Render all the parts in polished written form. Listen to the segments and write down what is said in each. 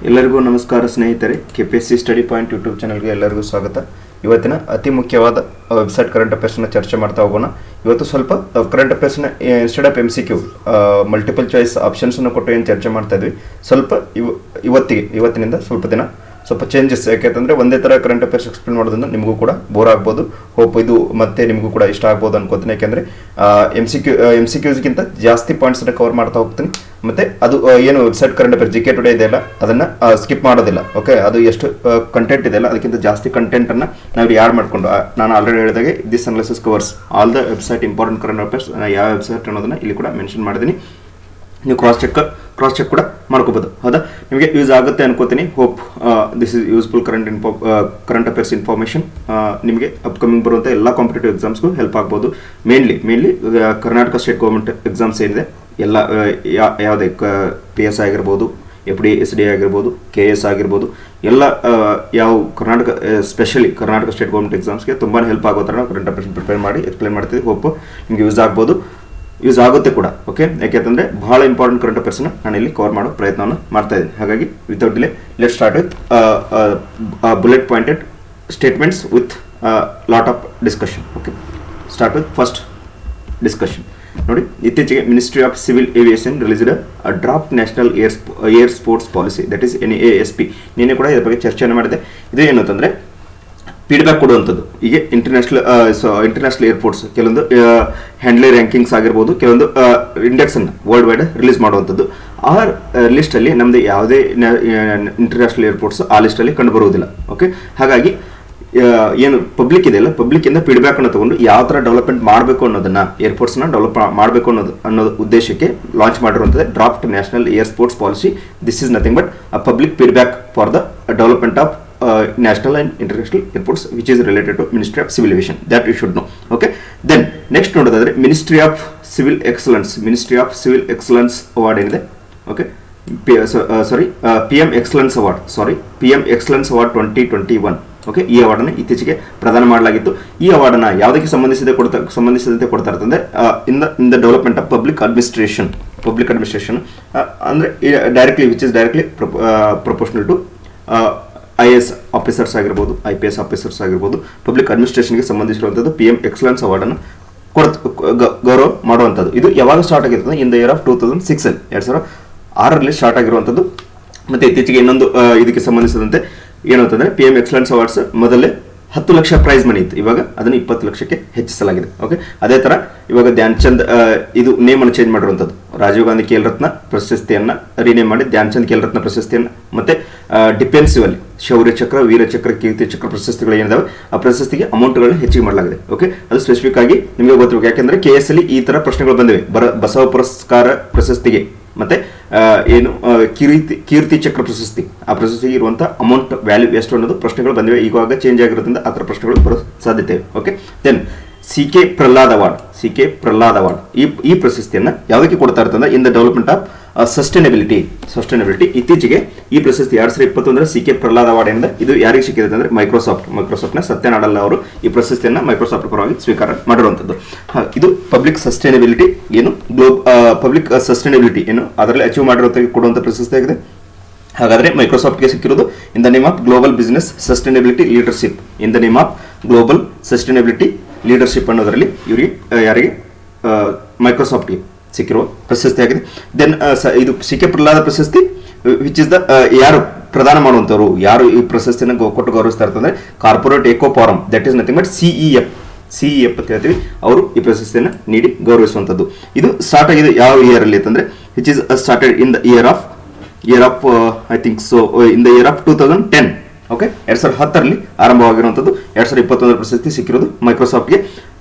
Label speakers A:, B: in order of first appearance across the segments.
A: ಎಲ್ಲರಿಗೂ ನಮಸ್ಕಾರ ಸ್ನೇಹಿತರೆ. KPSC ಸ್ಟಡಿ ಪಾಯಿಂಟ್ ಯೂಟ್ಯೂಬ್ ಚಾನಲ್ಗೆ ಎಲ್ಲರಿಗೂ ಸ್ವಾಗತ. ಇವತ್ತಿನ ಅತಿ ಮುಖ್ಯವಾದ ವೆಬ್ಸೈಟ್ ಕರೆಂಟ್ ಅಫೇರ್ಸ್ನ ಚರ್ಚೆ ಮಾಡ್ತಾ ಹೋಗೋಣ. ಇವತ್ತು ಸ್ವಲ್ಪ ಕರೆಂಟ್ ಅಫೇರ್ಸ್ನ instead of MCQ multiple choice ಆಪ್ಷನ್ಸನ್ನು ಕೊಟ್ಟು ಏನು ಚರ್ಚೆ ಮಾಡ್ತಾ ಇದ್ವಿ, ಸ್ವಲ್ಪ ಇವತ್ತಿನಿಂದ ಸ್ವಲ್ಪ ದಿನ ಸ್ವಲ್ಪ ಚೇಂಜಸ್. ಯಾಕೆಂತಂದರೆ ಒಂದೇ ಥರ ಕರೆಂಟ್ ಅಫೇರ್ಸ್ ಎಕ್ಸ್ಪ್ಲೇನ್ ಮಾಡೋದ್ರಿಂದ ನಿಮಗೂ ಕೂಡ ಬೋರ್ ಆಗ್ಬೋದು. ಹೋಪ್ ಇದು ಮತ್ತೆ ನಿಮಗೂ ಕೂಡ ಇಷ್ಟ ಆಗ್ಬೋದು ಅನ್ಕೋತೀನಿ. ಯಾಕೆಂದರೆ MCQಸ್ಗಿಂತ ಜಾಸ್ತಿ ಪಾಯಿಂಟ್ಸನ್ನು ಕವರ್ ಮಾಡ್ತಾ ಹೋಗ್ತೀನಿ. ಮತ್ತು ಅದು ಏನು website current affairs GK today ಇದೆಯಲ್ಲ, ಅದನ್ನು ಸ್ಕಿಪ್ ಮಾಡೋದಿಲ್ಲ. ಓಕೆ, ಅದು ಎಷ್ಟು ಕಂಟೆಂಟ್ ಇದೆಯಲ್ಲ ಅದಕ್ಕಿಂತ ಜಾಸ್ತಿ ಕಂಟೆಂಟನ್ನು ನಾವು ಯಾಡ್ ಮಾಡಿಕೊಂಡು, ನಾನು ಆಲ್ರೆಡಿ ಹೇಳಿದಾಗೆ this analysis covers all the website important current affairs. ಯಾವ ವೆಬ್ಸೈಟ್ ಅನ್ನೋದನ್ನು ಇಲ್ಲಿ ಕೂಡ ಮೆನ್ಷನ್ ಮಾಡಿದ್ದೀನಿ. ನೀವು ಕ್ರಾಸ್ ಚೆಕ್ ಕೂಡ ಮಾಡ್ಕೋಬೋದು. ಹೌದಾ, ನಿಮಗೆ ಯೂಸ್ ಆಗುತ್ತೆ ಅನ್ಕೋತೀನಿ. Hope this is useful current affairs information. ನಿಮಗೆ ಅಪ್ಕಮಿಂಗ್ ಬರುವಂಥ ಎಲ್ಲ ಕಾಂಪಿಟೇಟಿವ್ ಎಕ್ಸಾಮ್ಸ್ಗೂ ಹೆಲ್ಪ್ ಆಗ್ಬೋದು. Mainly Karnataka state government exams ಏನಿದೆ ಎಲ್ಲ, ಯಾವುದೇ PS ಆಗಿರ್ಬೋದು, FD SD ಆಗಿರ್ಬೋದು, KS ಆಗಿರ್ಬೋದು, ಎಲ್ಲ ಯಾವ Karnataka specially Karnataka state government ಎಕ್ಸಾಮ್ಸ್ಗೆ ತುಂಬಾ ಹೆಲ್ಪ್ ಆಗೋ ಥರ ನಾವು ಕರೆಂಟ್ ಅಫೇರ್ಸ್ ಪ್ರಿಪೇರ್ ಮಾಡಿ ಎಕ್ಸ್ಪ್ಲೇನ್ ಮಾಡ್ತೀವಿ. ಹೋಪ್ ನಿಮಗೆ ಯೂಸ್ ಆಗುತ್ತೆ ಕೂಡ. ಓಕೆ, ಯಾಕೆಂತಂದರೆ ಬಹಳ ಇಂಪಾರ್ಟೆಂಟ್ ಕರೆಂಟ್ ಅಫೇರ್ಸ್ನ ನಾನು ಇಲ್ಲಿ ಕವರ್ ಮಾಡೋ ಪ್ರಯತ್ನವನ್ನು ಮಾಡ್ತಾ ಇದ್ದೀನಿ. ಹಾಗಾಗಿ without delay let start with bullet pointed statements with lot of discussion. Okay, start with first discussion. ನೋಡಿ, ಇತ್ತೀಚೆಗೆ ministry of civil aviation released draft national air sports policy, that is NASP. ನೀನೇ ಕೂಡ ಇದ್ರ ಬಗ್ಗೆ ಚರ್ಚೆಯನ್ನು ಮಾಡಿದೆ. ಇದು ಏನು ಅಂತಂದರೆ ಫೀಡ್ಬ್ಯಾಕ್ ಕೊಡುವಂಥದ್ದು. ಈಗ ಇಂಟರ್ನ್ಯಾಷನಲ್ ಏರ್ಪೋರ್ಟ್ಸ್ ಕೆಲವೊಂದು ಹ್ಯಾಂಡ್ಲಿ ರ್ಯಾಂಕಿಂಗ್ಸ್ ಆಗಿರ್ಬೋದು, ಕೆಲವೊಂದು ಇಂಡೆಕ್ಸನ್ನು ವರ್ಲ್ಡ್ ವೈಡ್ ರಿಲೀಸ್ ಮಾಡುವಂಥದ್ದು. ಆ ಲಿಸ್ಟಲ್ಲಿ ನಮ್ಮದು ಯಾವುದೇ ಇಂಟರ್ನ್ಯಾಷನಲ್ ಏರ್ಪೋರ್ಟ್ಸ್ ಆ ಲಿಸ್ಟಲ್ಲಿ ಕಂಡುಬರುವುದಿಲ್ಲ. ಓಕೆ, ಹಾಗಾಗಿ ಏನು ಪಬ್ಲಿಕ್ ಇದೆಯಲ್ಲ, ಪಬ್ಲಿಕ್ಕಿಂದ ಫೀಡ್ಬ್ಯಾಕನ್ನು ತಗೊಂಡು ಯಾವ ಥರ ಡೆವಲಪ್ಮೆಂಟ್ ಮಾಡಬೇಕು ಅನ್ನೋದನ್ನು, ಏರ್ಪೋರ್ಟ್ಸ್ನ ಡೆವಲಪ್ ಮಾಡಬೇಕು ಅನ್ನೋದು ಉದ್ದೇಶಕ್ಕೆ ಲಾಂಚ್ ಮಾಡಿರುವಂಥದ್ದು draft national air sports policy. This is nothing but a public feedback for the development of national and international airports which is related to Ministry of Civil Aviation, that you should know. Okay, then next ನೋಡೋದಾದ್ರೆ Ministry of Civil Excellence award ಏನಿದೆ. Okay, PM Excellence Award 2021. Okay, ಈ ಅವಾರ್ಡನ್ನು ಇತ್ತೀಚೆಗೆ ಪ್ರದಾನ ಮಾಡಲಾಗಿತ್ತು. ಈ ಅವಾರ್ಡನ್ನು ಯಾವುದಕ್ಕೆ ಸಂಬಂಧಿಸಿದಂತೆ ಕೊಡ್ತಾ ಇರ್ತಂದ್ರೆ in the development of public administration ಅಂದರೆ directly which is directly proportional to IAS officers ಆಗಿರ್ಬೋದು, IPS ಆಫೀಸರ್ಸ್ ಆಗಿರ್ಬೋದು, ಪಬ್ಲಿಕ್ ಅಡ್ಮಿನಿಸ್ಟ್ರೇಷನ್ಗೆ ಸಂಬಂಧಿಸಿರುವಂಥದ್ದು PM ಎಕ್ಸಲೆನ್ಸ್ ಅವಾರ್ಡನ್ನು ಗೌರವ ಮಾಡುವಂಥದ್ದು. ಇದು ಯಾವಾಗ ಸ್ಟಾರ್ಟ್ ಆಗಿರ್ತದೆ? ಇನ್ ದ ಇಯರ್ ಆಫ್ 2006, 2006ರಲ್ಲಿ ಸ್ಟಾರ್ಟ್ ಆಗಿರುವಂಥದ್ದು. ಮತ್ತು ಇತ್ತೀಚೆಗೆ ಇನ್ನೊಂದು ಇದಕ್ಕೆ ಸಂಬಂಧಿಸಿದಂತೆ ಏನು ಅಂತಂದರೆ PM ಎಕ್ಸಲೆನ್ಸ್ ಅವಾರ್ಡ್ಸ್ ಮೊದಲೇ 10 ಲಕ್ಷ ಪ್ರೈಸ್ ಮನಿ ಇತ್ತು, ಇವಾಗ ಅದನ್ನು 20 ಲಕ್ಷಕ್ಕೆ ಹೆಚ್ಚಿಸಲಾಗಿದೆ. ಓಕೆ, ಅದೇ ಥರ ಇವಾಗ ಧ್ಯಾನ್ ಚಂದ್ ಇದು ನೇಮನ್ನು ಚೇಂಜ್ ಮಾಡಿರುವಂಥದ್ದು. ರಾಜೀವ್ ಗಾಂಧಿ ಖೇಲ್ ರತ್ನ ಪ್ರಶಸ್ತಿಯನ್ನು ರೀನೇಮ್ ಮಾಡಿ ಧ್ಯಾನ್ ಚಂದ್ ಖೇಲ್ ರತ್ನ ಪ್ರಶಸ್ತಿಯನ್ನು, ಮತ್ತು ಡಿಫೆನ್ಸಿವ್ ಅಲ್ಲಿ ಶೌರ್ಯ ಚಕ್ರ, ವೀರ ಚಕ್ರ, ಕೀರ್ತಿ ಚಕ್ರ ಪ್ರಶಸ್ತಿಗಳು ಏನಿದಾವೆ ಆ ಪ್ರಶಸ್ತಿಗೆ ಅಮೌಂಟ್ಗಳನ್ನ ಹೆಚ್ಚಿಗೆ ಮಾಡಲಾಗಿದೆ. ಓಕೆ, ಅದು ಸ್ಪೆಸಿಫಿಕ್ ಆಗಿ ನಿಮಗೆ ಗೊತ್ತಿರಬೇಕು. ಯಾಕೆಂದರೆ KS ಅಲ್ಲಿ ಈ ಥರ ಪ್ರಶ್ನೆಗಳು ಬಂದಿವೆ. ಬಸವ ಪುರಸ್ಕಾರ ಪ್ರಶಸ್ತಿಗೆ ಮತ್ತು ಏನು ಕೀರ್ತಿ ಚಕ್ರ ಪ್ರಶಸ್ತಿ, ಆ ಪ್ರಶಸ್ತಿಗೆ ಇರುವಂಥ ಅಮೌಂಟ್ ವ್ಯಾಲ್ಯೂ ಎಷ್ಟು ಅನ್ನೋದು ಪ್ರಶ್ನೆಗಳು ಬಂದಿವೆ. ಈವಾಗ ಚೇಂಜ್ ಆಗಿರೋದ್ರಿಂದ ಆ ಥರ ಪ್ರಶ್ನೆಗಳು ಬರೋ ಸಾಧ್ಯತೆ ಇದೆ. Okay, then CK Prahlad award ಈ ಪ್ರಶಸ್ತಿಯನ್ನು ಯಾವುದಕ್ಕೆ ಕೊಡ್ತಾ ಇರ್ತಂದ್ರೆ in the development of sustainability. ಇತ್ತೀಚೆಗೆ ಈ ಪ್ರಶಸ್ತಿ 2021 CK ಪ್ರಹ್ಲಾದ್ ಅವಾರ್ಡ್ ಏನಿದೆ ಇದು ಯಾರಿಗೆ ಸಿಕ್ಕಿದೆ ಅಂದರೆ ಮೈಕ್ರೋಸಾಫ್ಟ್ನ ಸತ್ಯ ನಾಡೆಲ್ಲಾ ಅವರು ಈ ಪ್ರಶಸ್ತಿಯನ್ನು ಮೈಕ್ರೋಸಾಫ್ಟ್ ಪರವಾಗಿ ಸ್ವೀಕಾರ ಮಾಡಿರುವಂಥದ್ದು. ಇದು ಪಬ್ಲಿಕ್ ಸಸ್ಟೈನಬಿಲಿಟಿ ಏನು ಅದರಲ್ಲಿ ಅಚೀವ್ ಮಾಡಿರುವಂಥ ಕೊಡುವಂಥ ಪ್ರಶಸ್ತಿ ಆಗಿದೆ. ಹಾಗಾದರೆ ಮೈಕ್ರೋಸಾಫ್ಟ್ಗೆ ಸಿಕ್ಕಿರೋದು in the name of global business sustainability leadership ಅನ್ನೋದರಲ್ಲಿ ಇವರಿಗೆ ಯಾರಿಗೆ ಮೈಕ್ರೋಸಾಫ್ಟ್ಗೆ ಸಿಕ್ಕಿರುವ ಪ್ರಶಸ್ತಿ ಆಗಿದೆ. ದೆನ್ ಇದು CK ಪ್ರಹ್ಲಾದ ಪ್ರಶಸ್ತಿ ವಿಚ್ ಇಸ್ ದ ಯಾರು ಪ್ರದಾನ ಮಾಡುವಂಥವ್ರು, ಯಾರು ಈ ಪ್ರಶಸ್ತಿಯನ್ನು ಕೊಟ್ಟು ಗೌರವಿಸ್ತಾ ಇರ್ತಂದ್ರೆ corporate eco forum, that is nothing but CEF ಅಂತ ಹೇಳ್ತೀವಿ, ಅವರು ಈ ಪ್ರಶಸ್ತಿಯನ್ನು ನೀಡಿ ಗೌರವಿಸುವಂಥದ್ದು. ಇದು ಸ್ಟಾರ್ಟ್ ಆಗಿದೆ ಯಾವ ಇಯರ್ ಅಲ್ಲಿ ಅಂತಂದ್ರೆ which is started in the year of I think so in the year of 2010. Okay, 2010ರಲ್ಲಿ ಆರಂಭವಾಗಿರುವಂಥದ್ದು. 2021 ಪ್ರಶಸ್ತಿ ಸಿಕ್ಕಿರೋದು ಮೈಕ್ರೋಸಾಫ್ಟ್ಗೆ.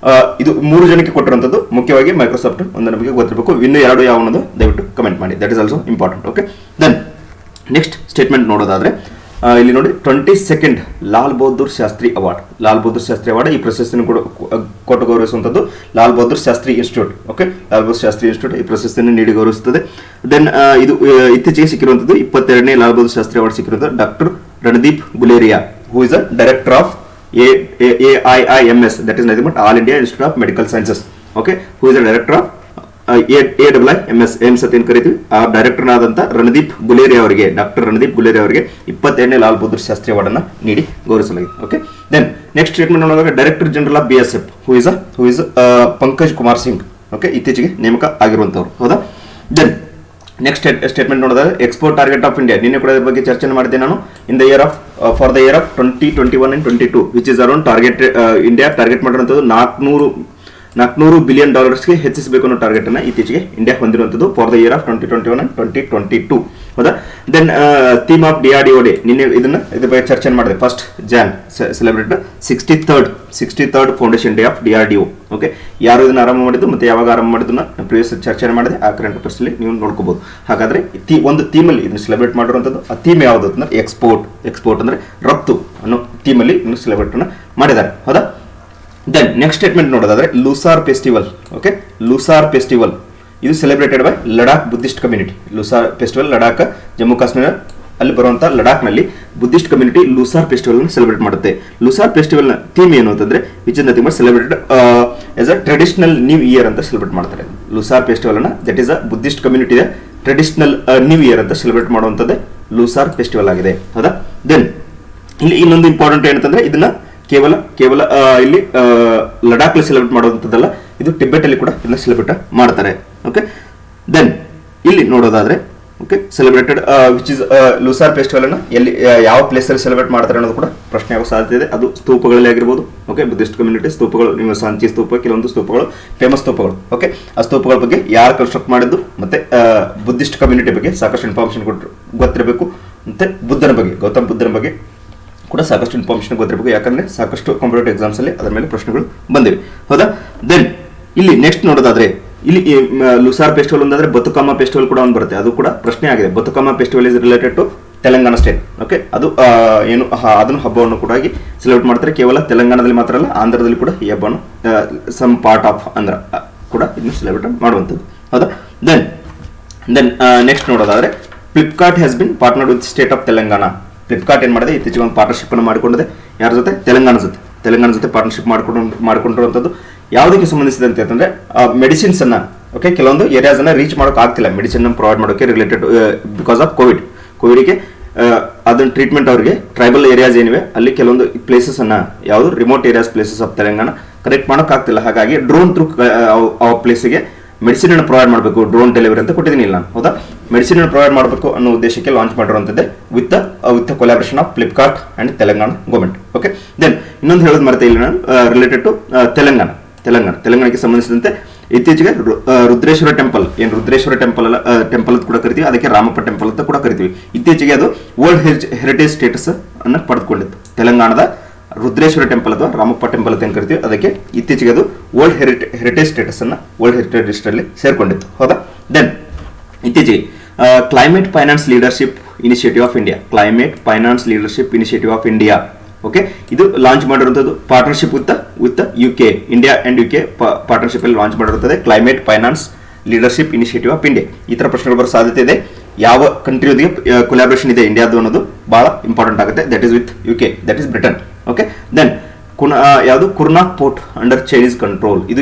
A: ಇದು 3 ಜನಕ್ಕೆ ಕೊಟ್ಟಿರುವಂಥದ್ದು. ಮುಖ್ಯವಾಗಿ ಮೈಕ್ರೋಸಾಫ್ಟ್ ಒಂದು ನಮಗೆ ಗೊತ್ತಿರಬೇಕು. ಇನ್ನು 2 ಯಾವ ಅನ್ನೋದು ದಯವಿಟ್ಟು ಕಮೆಂಟ್ ಮಾಡಿ, that is also important. Okay, then next statement ನೋಡೋದಾದ್ರೆ ಇಲ್ಲಿ ನೋಡಿ 22nd ಲಾಲ್ ಬಹದ್ದೂರ್ ಶಾಸ್ತ್ರಿ ಅವಾರ್ಡ್ ಈ ಪ್ರಶಸ್ತಿಯನ್ನು ಕೊಟ್ಟು ಗೌರವಿಸುವಂಥದ್ದು Lal Bahadur Shastri institute. Okay, Lal Bahadur Shastri institute ಈ ಪ್ರಶಸ್ತಿಯನ್ನು ನೀಡಿ ಗೌರವಿಸುತ್ತದೆ. ದೆನ್ ಇದು ಇತ್ತೀಚೆಗೆ ಸಿಕ್ಕಿರುವಂಥದ್ದು 22ನೇ ಲಾಲ್ ಬಹದ್ದೂರ್ ಶಾಸ್ತ್ರಿ ಅವಾರ್ಡ್ ಸಿಕ್ಕಿರುವಂಥದ್ದು doctor Randeep Guleria, who is a director of AIIMS, that is nothing but All India Institute of Medical Sciences. Okay, who is the director of AIIMS ಅಂತ ಏನು ಕರಿತೀವಿ ಆ ಡೈರೆಕ್ಟರ್ ಆದಂತ ರಣದೀಪ್ ಗುಲೇರಿಯಾ ಅವರಿಗೆ ಡಾಕ್ಟರ್ ರಣದೀಪ್ ಗುಲೇರಿಯಾ ಅವರಿಗೆ 22ನೇ ಲಾಲ್ ಬಹದ್ದೂರ್ ಶಾಸ್ತ್ರಿ ಅವಾರ್ಡ್ ಅನ್ನು ನೀಡಿ ಗೌರವಿಸಲಾಗಿದೆ. ಓಕೆ, ದೆನ್ ನೆಕ್ಸ್ಟ್ ಸ್ಟೇಟ್ಮೆಂಟ್ ನೋಡಿದಾಗ director general of BSF who is Pankaj Kumar Singh. Okay, ಇತ್ತೀಚೆಗೆ ನೇಮಕ ಆಗಿರುವಂತವ್ರು. ಹೌದಾ? ದೆನ್ ನೆಕ್ಸ್ಟ್ ಸ್ಟೇಟ್ಮೆಂಟ್ ನೋಡಿದಾಗ ಎಕ್ಸ್ಪೋರ್ಟ್ ಟಾರ್ಗೆಟ್ ಆಫ್ ಇಂಡಿಯಾ, ನಿನ್ನೆ ಕೂಡ ಇದ್ರ ಬಗ್ಗೆ ಚರ್ಚೆ ಮಾಡಿದೆ ನಾನು. ಇನ್ the year of for the year of 2021 and 22 which is around target India target ಮಾಡಿರುವಂಥದ್ದು $400 ಬಿಲಿಯನ್ ಗೆ ಹೆಚ್ಚಿಸಬೇಕು ಅನ್ನೋ ಟಾರ್ಗೆಟ್ ಅನ್ನ ಇತ್ತೀಚೆಗೆ ಇಂಡಿಯಾ ಹೊಂದಿರುವಂಥದ್ದು for the year of 2021 and 2022. ಹೌದಾ? Then theme of DRDO day, ನಿನ್ನೆ ಇದ್ರ ಬಗ್ಗೆ ಚರ್ಚೆ ಮಾಡಿದೆ. First Jan celebrate 63rd foundation day of DRDO. Okay, ಯಾರು ಇದನ್ನ ಆರಂಭ ಮಾಡಿದ್ದು ಮತ್ತೆ ಯಾವಾಗ ಆರಂಭ ಮಾಡಿದ್ದನ್ನ ಪ್ರಿವಿಯಸ್ ಚರ್ಚೆ ಮಾಡಿದೆ, ಆ ಕರೆಂಟ್ ಅಫೇರ್ಸ್ ಅಲ್ಲಿ ನೀವು ನೋಡ್ಕೋಬಹುದು. ಹಾಗಾದ್ರೆ ಒಂದು ಥೀಮಲ್ಲಿ ಇದನ್ನ ಸೆಲೆಬ್ರೇಟ್ ಮಾಡಿರುವಂಥದ್ದು, ಆ ಥೀಮ್ ಯಾವುದು ಅಂದ್ರೆ ಎಕ್ಸ್ಪೋರ್ಟ್ ಅಂದ್ರೆ ರಫ್ತು ಅನ್ನೋ ಥೀಮಲ್ಲಿ ಇದನ್ನು ಸೆಲೆಬ್ರೇಟ್ ಮಾಡಿದ್ದಾರೆ. ಹೌದಾ? ದೆನ್ ನೆಕ್ಸ್ಟ್ ಸ್ಟೇಟ್ಮೆಂಟ್ ನೋಡೋದಾದ್ರೆ Losar festival. Okay, Losar festival ಇದು celebrated by Ladakh Buddhist community. Losar festival Ladakh, Jammu Kashmir ಅಲ್ಲಿ ಬರುವಂತಹ ಲಡಾಖ್ನಲ್ಲಿ Buddhist community Losar festival celebrate ಮಾಡುತ್ತೆ. ಲೂಸಾರ್ ಫೆಸ್ಟಿವಲ್ ನ ಥೀಮ್ ಏನು ಅಂತಂದ್ರೆ which is nothing but celebrated as a traditional new year ಅಂತ ಸೆಲೆಬ್ರೇಟ್ ಮಾಡ್ತಾರೆ. ಲೂಸಾರ್ ಫೆಸ್ಟಿವಲ್ ಅನ್ನ ದಟ್ ಇಸ್ ಅ ಬುದ್ಧಿಸ್ಟ್ ಕಮ್ಯುನಿಟಿಯ ಟ್ರೆಡಿಷನಲ್ ನ್ಯೂ ಇಯರ್ ಅಂತ ಸೆಲೆಬ್ರೇಟ್ ಮಾಡುವಂಥದ್ದೇ ಲೂಸಾರ್ ಫೆಸ್ಟಿವಲ್ ಆಗಿದೆ. ಹೌದಾ? ದೆನ್ ಇಲ್ಲಿ ಇನ್ನೊಂದು ಇಂಪಾರ್ಟೆಂಟ್ ಏನಂತಂದ್ರೆ ಇದನ್ನ ಕೇವಲ ಇಲ್ಲಿ ಲಡಾಖ್ ಸೆಲೆಬ್ರೇಟ್ ಮಾಡುವಂಥದ್ದಲ್ಲ, ಇದು ಟಿಬೆಟ್ ಅಲ್ಲಿ ಕೂಡ ಇದನ್ನ ಸೆಲೆಬ್ರೇಟ್ ಮಾಡ್ತಾರೆ. ಓಕೆ, ದೆನ್ ಇಲ್ಲಿ ನೋಡೋದಾದ್ರೆ okay celebrated which is Losar festival ಅನ್ನ ಎಲ್ಲಿ ಯಾವ ಪ್ಲೇಸ್ ಅಲ್ಲಿ ಸೆಲೆಬ್ರೇಟ್ ಮಾಡ್ತಾರೆ ಅನ್ನೋದು ಕೂಡ ಪ್ರಶ್ನೆ ಆಗೋ ಸಾಧ್ಯತೆ ಇದೆ. ಅದು ಸ್ತೂಪಗಳಲ್ಲಿ ಆಗಿರ್ಬೋದು. ಓಕೆ, ಬುದ್ಧಿಸ್ಟ್ ಕಮ್ಯುನಿಟಿ ಸ್ತೂಪಗಳು, ನಿಮ್ಮ ಸಾಂಚಿ ಸ್ತೂಪ, ಕೆಲವೊಂದು ಸ್ತೂಪಗಳು ಫೇಮಸ್ ಸ್ತೂಪಗಳು. ಓಕೆ, ಆ ಸ್ತೂಪಗಳ ಬಗ್ಗೆ ಯಾರು ಕನ್ಸ್ಟ್ರಕ್ಟ್ ಮಾಡಿದ್ದು ಮತ್ತೆ ಬುದ್ಧಿಸ್ಟ್ ಕಮ್ಯುನಿಟಿ ಬಗ್ಗೆ ಸಾಕಷ್ಟು ಇನ್ಫಾರ್ಮೇಶನ್ ಗೊತ್ತಿರಬೇಕು. ಮತ್ತೆ ಗೌತಮ್ ಬುದ್ಧನ ಬಗ್ಗೆ ಕೂಡ ಸಾಕಷ್ಟು ಇನ್ಫಾರ್ಮೇಶನ್ ಗೊತ್ತಿರಬೇಕು, ಯಾಕಂದ್ರೆ ಸಾಕಷ್ಟು ಕಾಂಪಿಟೇಟಿವ್ ಎಕ್ಸಾಮ್ಸ್ ಅಲ್ಲಿ ಅದರ ಮೇಲೆ ಪ್ರಶ್ನೆಗಳು ಬಂದಿವೆ. ಹೌದಾ? ದೆನ್ ಇಲ್ಲಿ ನೆಕ್ಸ್ಟ್ ನೋಡೋದಾದ್ರೆ ಇಲ್ಲಿ ಲೂಸಾರ್ ಫೆಸ್ಟಿವಲ್ ಒಂದಾದ್ರೆ ಬತುಕಮ್ಮ ಫೆಸ್ಟಿವಲ್ ಕೂಡ ಒಂದು ಬರುತ್ತೆ, ಅದು ಕೂಡ ಪ್ರಶ್ನೆ ಆಗಿದೆ. Bathukamma festival is related to Telangana state. Okay, ಅದು ಏನು ಅದನ್ನು ಹಬ್ಬವನ್ನು ಕೂಡ ಸೆಲೆಬ್ರೇಟ್ ಮಾಡ್ತಾರೆ. ಕೇವಲ ತೆಲಂಗಾಣದಲ್ಲಿ ಮಾತ್ರ ಅಲ್ಲ, ಆಂಧ್ರದಲ್ಲಿ ಕೂಡ ಈ ಹಬ್ಬವನ್ನು ಸಮ್ ಪಾರ್ಟ್ ಆಫ್ ಆಂಧ್ರ ಕೂಡ ಇದನ್ನು ಸೆಲೆಬ್ರೇಟ್ ಮಾಡುವಂಥದ್ದು. ಹೌದಾ? ದೆನ್ ನೆಕ್ಸ್ಟ್ ನೋಡೋದಾದ್ರೆ Flipkart has been partnered with state of Telangana. Flipkart ಏನು ಮಾಡಿದೆ, ಇತ್ತೀಚೆಗೆ ಒಂದು ಪಾರ್ಟ್ನರ್ಶಿಪ್ ಅನ್ನು ಮಾಡಿಕೊಂಡಿದೆ. ಯಾರ ಜೊತೆ? ತೆಲಂಗಾಣ ಜೊತೆ ಪಾರ್ಟ್ನರ್ಶಿಪ್ ಮಾಡಿಕೊಂಡಿರುವಂಥದ್ದು. ಯಾವುದಕ್ಕೆ ಸಂಬಂಧಿಸಿದಂತೆ ಅಂತಂದ್ರೆ ಮೆಡಿಸಿನ್ಸ್ ಅನ್ನ, ಓಕೆ, ಕೆಲವೊಂದು ಏರಿಯಾಸ್ ಅನ್ನ ರೀಚ್ ಮಾಡೋಕೆ ಆಗ್ತಿಲ್ಲ, ಮೆಡಿಸಿನ್ ಪ್ರೊವೈಡ್ ಮಾಡೋಕೆ ರಿಲೇಟೆಡ್ ಬಿಕಾಸ್ ಆಫ್ ಕೋವಿಡ್ಗೆ ಅದನ್ನ ಟ್ರೀಟ್ಮೆಂಟ್ ಅವರಿಗೆ ಟ್ರೈಬಲ್ ಏರಿಯಾಸ್ ಏನಿವೆ ಅಲ್ಲಿ ಕೆಲವೊಂದು ಪ್ಲೇಸಸ್ ಅನ್ನ, ಯಾವುದು remote areas places of Telangana connect ಮಾಡೋಕೆ ಆಗ್ತಿಲ್ಲ. ಹಾಗಾಗಿ ಡ್ರೋನ್ ಥ್ರೂ ಆ ಪ್ಲೇಸಿಗೆ ಮೆಡಿಸಿನ್ ಅನ್ನು ಪ್ರೊವೈಡ್ ಮಾಡಬೇಕು, ಡ್ರೋನ್ ಡೆಲಿವರಿ ಅಂತ ಕೊಟ್ಟಿದ್ದೀನಿ ಇಲ್ಲ. ಹೌದಾ? ಮೆಡಿಸಿನ್ ಅನ್ನು ಪ್ರೊವೈಡ್ ಮಾಡಬೇಕು ಅನ್ನೋ ಉದ್ದೇಶಕ್ಕೆ ಲಾಂಚ್ ಮಾಡಿರುವಂಥದ್ದೇ with collaboration of Flipkart and Telangana government. Okay, then ಇನ್ನೊಂದು ಹೇಳೋದು ಮರೆತೆ ಇಲ್ಲ ನಾನು, ರಿಲೇಟೆಡ್ ಟು ತೆಲಂಗಾಣಕ್ಕೆ ಸಂಬಂಧಿಸಿದಂತೆ ಇತ್ತೀಚೆಗೆ ರುದ್ರೇಶ್ವರ ಟೆಂಪಲ್, ಏನು ರುದ್ರೇಶ್ವರ ಟೆಂಪಲ್ ಅಂತ ಕೂಡ ಕರಿತೀವಿ, ಅದಕ್ಕೆ ರಾಮಪ್ಪ ಟೆಂಪಲ್ ಅಂತ ಕೂಡ ಕರಿತೀವಿ. ಇತ್ತೀಚೆಗೆ ಅದು ವರ್ಲ್ಡ್ ಹೆರಿಟೇಜ್ ಸ್ಟೇಟಸ್ ಅನ್ನು ಪಡೆದುಕೊಂಡಿತ್ತು. ತೆಲಂಗಾಣದ ರುದ್ರೇಶ್ವರ ಟೆಂಪಲ್ ಅಥವಾ ರಾಮಪ್ಪ ಟೆಂಪಲ್ ಅಂತ ಏನು ಕರಿತೀವಿ, ಅದಕ್ಕೆ ಇತ್ತೀಚೆಗೆ ಅದು ವರ್ಲ್ಡ್ ಹೆರಿಟೇಜ್ ಸ್ಟೇಟಸ್ ಅನ್ನ ವರ್ಲ್ಡ್ ಹೆರಿಟೇಜ್ ಲಿಸ್ಟ್ ಅಲ್ಲಿ ಸೇರ್ಕೊಂಡಿತ್ತು. ಹೌದಾ? ದೆನ್ ಇತ್ತೀಚೆಗೆ climate finance leadership initiative of India okay, ಇದು ಲಾಂಚ್ ಮಾಡಿರುವಂಥದ್ದು partnership with UK, India and UK partnership ಅಲ್ಲಿ ಲಾಂಚ್ ಮಾಡಿರುತ್ತದೆ climate finance leadership initiative of India. ಈ ತರ ಪ್ರಶ್ನೆಗಳು ಬರೋ ಸಾಧ್ಯತೆ ಇದೆ. ಯಾವ ಕಂಟ್ರಿಯೊಂದಿಗೆ ಕೊಲಾಬ್ರೇಷನ್ ಇದೆ ಇಂಡಿಯಾದು ಅನ್ನೋದು ಬಹಳ ಇಂಪಾರ್ಟೆಂಟ್ ಆಗುತ್ತೆ. That is with UK, that is Britain. Okay, then ಯಾವುದು ಕುರ್ನಾಕ್ ಪೋರ್ಟ್ ಅಂಡರ್ ಚೈನೀಸ್ ಕಂಟ್ರೋಲ್, ಇದು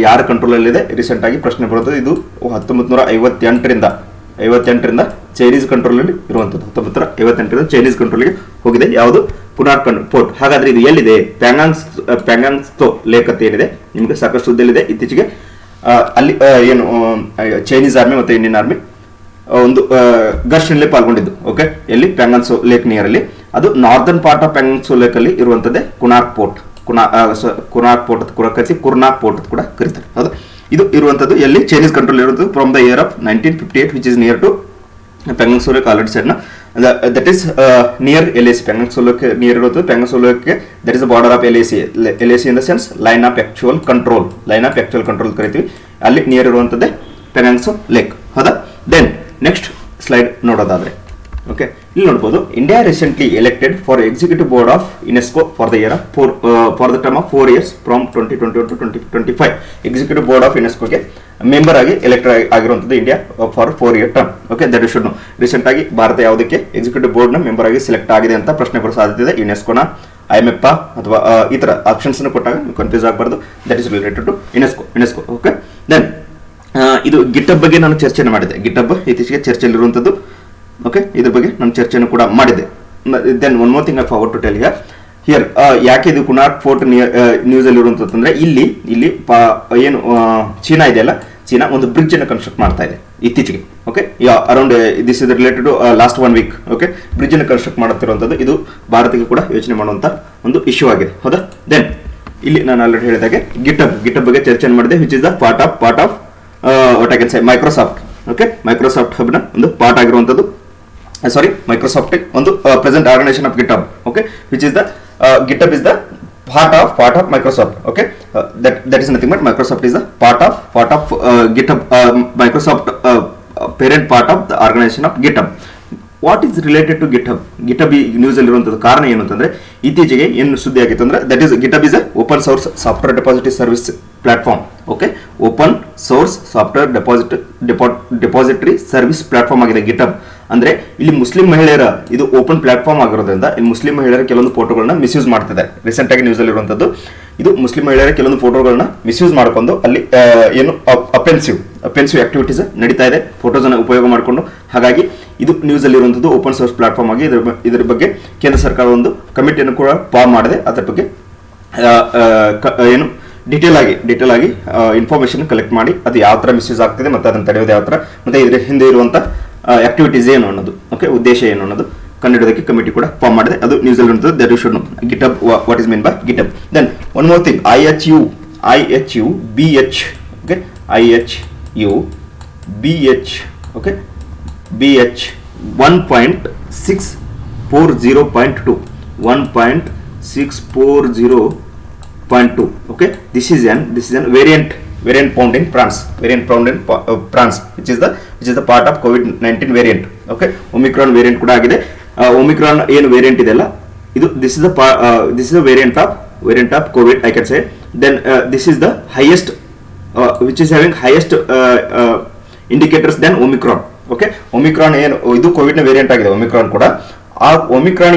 A: ಯಾರ ಕಂಟ್ರೋಲ್ ಅಲ್ಲಿ ಇದೆ? ರೀಸೆಂಟ್ ಆಗಿ ಪ್ರಶ್ನೆ ಬರುತ್ತದೆ. ಇದು 1958ರಿಂದ ಚೈನೀಸ್ ಕಂಟ್ರೋಲ್ ಅಲ್ಲಿ ಇರುವಂತದ್ದು. 1958ರಿಂದ ಚೈನೀಸ್ ಕಂಟ್ರೋಲ್ಗೆ ಹೋಗಿದೆ. ಯಾವುದು? ಕುರ್ನಾಕ್ ಪೋರ್ಟ್. ಹಾಗಾದ್ರೆ ಇದು ಎಲ್ಲಿದೆ? ಪ್ಯಾಂಗಾಂಗ್ಸ್ತೋ ಲೇಕ್ ಅಂತ ಏನಿದೆ ನಿಮಗೆ ಸಾಕಷ್ಟು ಸುದ್ದಿಯಲ್ಲಿದೆ. ಇತ್ತೀಚೆಗೆ ಅಲ್ಲಿ ಏನು ಚೈನೀಸ್ ಆರ್ಮಿ ಮತ್ತೆ ಇಂಡಿಯನ್ ಆರ್ಮಿ ಒಂದು ಘರ್ಷಣೆಯಲ್ಲಿ ಪಾಲ್ಗೊಂಡಿದ್ದು. ಓಕೆ, ಎಲ್ಲಿ? ಪ್ಯಾಂಗಾಂಗ್ಸೋ ಲೇಕ್ ನಿಯರ್ ಅಲ್ಲಿ. ಅದು ನಾರ್ದರ್ನ್ ಪಾರ್ಟ್ ಆಫ್ ಪ್ಯಾಂಗಾಂಗ್ಸೋ ಲೇಕ್ ಅಲ್ಲಿ ಇರುವಂತದ್ದೇ ಕುರ್ನಾಕ್ ಪೋರ್ಟ್ ಕೂಡ ಕರೀತಾರೆ. ಹೌದು, ಇದು ಇರುವಂತದ್ದು ಎಲ್ಲಿ? ಚೈನೀಸ್ ಕಂಟ್ರೋಲ್ ಇರುವಂತದ್ದು from the year of 1958 which is near to Pangong Tso lake. Already said that is near LAC. Pangong Tso lake near ಇರುವಂತದ್ದು. ಪ್ಯಾಂಗಾಂಗ್ಸೋ ಲೇಕ್ಗೆ that is the border of LAC in the sense line of actual control ಕರಿತೀವಿ. ಅಲ್ಲಿ near ಇರುವಂತದ್ದೇ Pangong Tso lake. ಹೌದಾ? Then next slide ನೋಡೋದಾದ್ರೆ okay, ಇಲ್ಲಿ ನೋಡಬಹುದು India recently elected for executive board of UNESCO for the year for the term of 4 years from 2021 to 2025. Executive board of ಯುನೆಸ್ಕೋಗೆ member ಆಗಿ elect ಆಗಿರುವಂತದ್ದು India for 4 year term. Okay, that is should know. Recent ಆಗಿ ಭಾರತ ಯಾವುದಕ್ಕೆ executive board ನ member ಆಗಿ select ಆಗಿದೆ ಅಂತ ಪ್ರಶ್ನೆ ಬರೋ ಸಾಧ್ಯತೆ ಇದೆ. ಯುನೆಸ್ಕೋನ, IMF ಅಥವಾ ಈ ತರ ಆಪ್ಷನ್ಸ್ ಕೊಟ್ಟಾಗ ಕನ್ಫ್ಯೂಸ್ ಆಗಬಾರ್ದು. That is related to UNESCO. Okay, then ಇದು ಗಿಟಬ್ ಬಗ್ಗೆ ನಾನು ಚರ್ಚೆಯನ್ನು ಮಾಡಿದ್ದೆ. ಗಿಟಬ್ ಇತ್ತೀಚೆಗೆ ಚರ್ಚೆಯಲ್ಲಿರುವಂಥದ್ದು. ಓಕೆ, ಇದ್ರ ಬಗ್ಗೆ ನಾನು ಚರ್ಚೆಯನ್ನು ಕೂಡ ಮಾಡಿದ್ದೆ. Then one more thing I forward to tell here ಯಾಕೆ ಇದು ಕುನಾರ್ಕ್ ಫೋರ್ಟ್ ನ್ಯೂಸ್ ಅಲ್ಲಿ ಇರುವಂತಂದ್ರೆ ಇಲ್ಲಿ ಏನು ಚೀನಾ ಇದೆಯಲ್ಲ, ಚೀನಾ ಒಂದು ಬ್ರಿಡ್ಜ್ ಅನ್ನು ಕನ್ಸ್ಟ್ರಕ್ಟ್ ಮಾಡ್ತಾ ಇದೆ ಇತ್ತೀಚೆಗೆ. Okay, around this is related to last 1 week. Okay, bridge ಅನ್ನು ಕನ್ಸ್ಟ್ರಕ್ಟ್ ಮಾಡುತ್ತಿರುವಂತದ್ದು ಇದು ಭಾರತಕ್ಕೆ ಕೂಡ ಯೋಚನೆ ಮಾಡುವಂತ ಒಂದು ಇಶ್ಯೂ ಆಗಿದೆ. ಹೌದಾ? ದೆನ್ ಇಲ್ಲಿ ನಾನು ಆಲ್ರೆಡಿ ಹೇಳಿದಾಗೆ ಗಿಟಬ್ ಬಗ್ಗೆ ಚರ್ಚೆ ಮಾಡಿದೆ, which is the part of what I can say Microsoft. Okay, Microsoft hub ನ ಒಂದು ಪಾರ್ಟ್ ಆಗಿರುವಂತದ್ದು. ಮೈಕ್ರೋಸಾಫ್ಟ್ ಒಂದು present organization of GitHub. Okay, which is the GitHub is the part of Microsoft. Okay, that is nothing but Microsoft is the part of GitHub. Microsoft parent part of the organization of GitHub. What is related to GitHub ಈ news ಅಲ್ಲಿ ಇರುವಂತದ್ದು ಕಾರಣ ಏನು ಅಂತಂದ್ರೆ, ಇತ್ತೀಚೆಗೆ ಏನು ಸುದ್ದಿ ಆಗಿತ್ತು ಅಂದ್ರೆ, that is GitHub is a open source software depository service platform. Okay, open source software depository service platform ಆಗಿದೆ ಗಿಟಬ್. ಅಂದ್ರೆ ಇಲ್ಲಿ ಮುಸ್ಲಿಂ ಮಹಿಳೆಯರ ಇದು ಓಪನ್ ಪ್ಲಾಟ್ಫಾರ್ಮ್ ಆಗಿರೋದ್ರಿಂದ ಇಲ್ಲಿ ಮುಸ್ಲಿಂ ಮಹಿಳೆಯರ ಕೆಲವೊಂದು ಫೋಟೋಗಳನ್ನ ಮಿಸ್ಯೂಸ್ ಮಾಡ್ತಿದ್ದಾರೆ. ರೀಸೆಂಟ್ ಆಗಿ ನ್ಯೂಸ್ ಅಲ್ಲಿ ಇರುವಂತದ್ದು ಇದು ಮುಸ್ಲಿಂ ಮಹಿಳೆಯರ ಕೆಲವೊಂದು ಫೋಟೋಗಳನ್ನ ಮಿಸ್ಯೂಸ್ ಮಾಡ್ಕೊಂಡು ಅಲ್ಲಿ ಏನು ಅಫೆನ್ಸಿವ್ ಆಕ್ಟಿವಿಟೀಸ್ ನಡೀತಾ ಇದೆ, ಫೋಟೋಸ್ ಅನ್ನ ಉಪಯೋಗ ಮಾಡಿಕೊಂಡು. ಹಾಗಾಗಿ ಇದು ನ್ಯೂಸ್ ಅಲ್ಲಿ ಇರುವಂತದ್ದು ಓಪನ್ ಸೋರ್ಸ್ ಪ್ಲಾಟ್ಫಾರ್ಮ್ ಆಗಿ ಇದರ ಬಗ್ಗೆ ಕೇಂದ್ರ ಸರ್ಕಾರ ಒಂದು ಕಮಿಟಿಯನ್ನು ಕೂಡ ಫಾರ್ಮ್ ಮಾಡಿದೆ. ಅದರ ಬಗ್ಗೆ ಏನು ಡಿಟೇಲ್ ಆಗಿ ಇನ್ಫಾರ್ಮೇಶನ್ ಕಲೆಕ್ಟ್ ಮಾಡಿ ಅದು ಯಾವ ತರ ಮಿಸ್ಯೂಸ್ ಆಗ್ತಿದೆ ಮತ್ತೆ ಅದನ್ನು ತಡೆಯೋದು ಯಾವ ತರ, ಮತ್ತೆ ಇದರ ಹಿಂದೆ ಇರುವಂತ ಆಕ್ಟಿವಿಟೀಸ್ ಏನು ಅನ್ನೋದು, ಓಕೆ, ಉದ್ದೇಶ ಏನು ಅನ್ನೋದು ಕಂಡುಹಿಡಿಯೋದಕ್ಕೆ ಕಮಿಟಿ ಕೂಡ ಫಾರ್ಮ್ ಮಾಡಿದೆ. ಅದು ನ್ಯೂಸ್ ಅಲ್ಲಿ ಇರುವಂತದ್ದು. That you should know GitHub, what is mean by GitHub. Then one more thing, IHU BH. Okay, IHU BH. Okay, BH 1.640.2 1.640.2. okay, this is an variant found in France, which is the part of COVID-19 variant. okay, Omicron variant ಕೂಡ ಆಗಿದೆ. Omicron ಏನು variant ಇದೆಲ್ಲ ಇದು this is a variant of COVID, I can say. Then this is the highest which is having highest indicators than Omicron. Okay, Omicron ಏನು ಇದು Covid ನ variant ಆಗಿದೆ. Omicron ಕೂಡ ಆ ಒಮಿಕ್ರಾನ್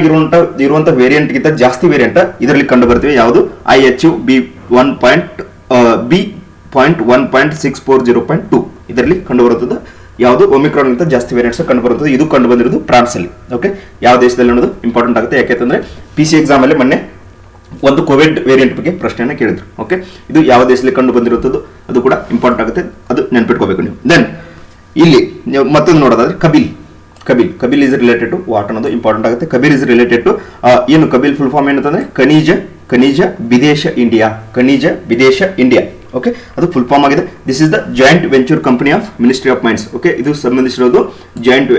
A: ಇರುವಂತ ವೇರಿಯಂಟ್ ಗಿಂತ ಜಾಸ್ತಿ ವೇರಿಯಂಟ್ ಇದರಲ್ಲಿ ಕಂಡು ಬರ್ತೀವಿ. ಯಾವುದು? IHU B.1.640.2 ಇದರಲ್ಲಿ ಕಂಡು ಬರುತ್ತದೆ. ಯಾವುದು? ಒಮಿಕ್ರಾನ್ ಗಿಂತ ಜಾಸ್ತಿ ವೇರಿಯಂಟ್ಸ್ ಕಂಡು ಬರುತ್ತದೆ. ಇದು ಕಂಡು ಬಂದಿರೋದು ಫ್ರಾನ್ಸ್ ಅಲ್ಲಿ. ಓಕೆ, ಯಾವ ದೇಶದಲ್ಲಿ ಅನ್ನೋದು ಇಂಪಾರ್ಟೆಂಟ್ ಆಗುತ್ತೆ. ಯಾಕೆಂದ್ರೆ PC ಎಕ್ಸಾಮ್ ಅಲ್ಲಿ ಮೊನ್ನೆ ಒಂದು ಕೋವಿಡ್ ವೇರಿಯಂಟ್ ಬಗ್ಗೆ ಪ್ರಶ್ನೆಯನ್ನು ಕೇಳಿದ್ರು. ಓಕೆ, ಇದು ಯಾವ ದೇಶದಲ್ಲಿ ಕಂಡು ಬಂದಿರುತ್ತದೆ ಅದು ಕೂಡ ಇಂಪಾರ್ಟೆಂಟ್ ಆಗುತ್ತೆ, ಅದು ನೆನ್ಪಿಟ್ಕೋಬೇಕು ನೀವು. ದೆನ್ ಇಲ್ಲಿ ಮತ್ತೊಂದು ನೋಡೋದಾದ್ರೆ ಕಬಿಲ್ ಇಸ್ ರಿಲೇಟೆಡ್ ಟು ವಾಟ್ ಅನ್ನೋದು ಇಂಪಾರ್ಟೆಂಟ್ ಆಗುತ್ತೆ. ಕಬಿಲ್ ಇಸ್ ರಿಲೇಟೆಡ್ ಟು ಏನು ಕಬಿಲ್ ಫುಲ್ ಫಾರ್ಮ್ ಏನಂತಂದ್ರೆ ಖನಿಜ ವಿದೇಶ ಇಂಡಿಯಾ. ಓಕೆ, ಅದು ಫುಲ್ ಫಾರ್ಮ್ ಆಗಿದೆ. This is the joint venture company of ministry of mines. Okay, ಇದು ಸಂಬಂಧಿಸಿರೋದು joint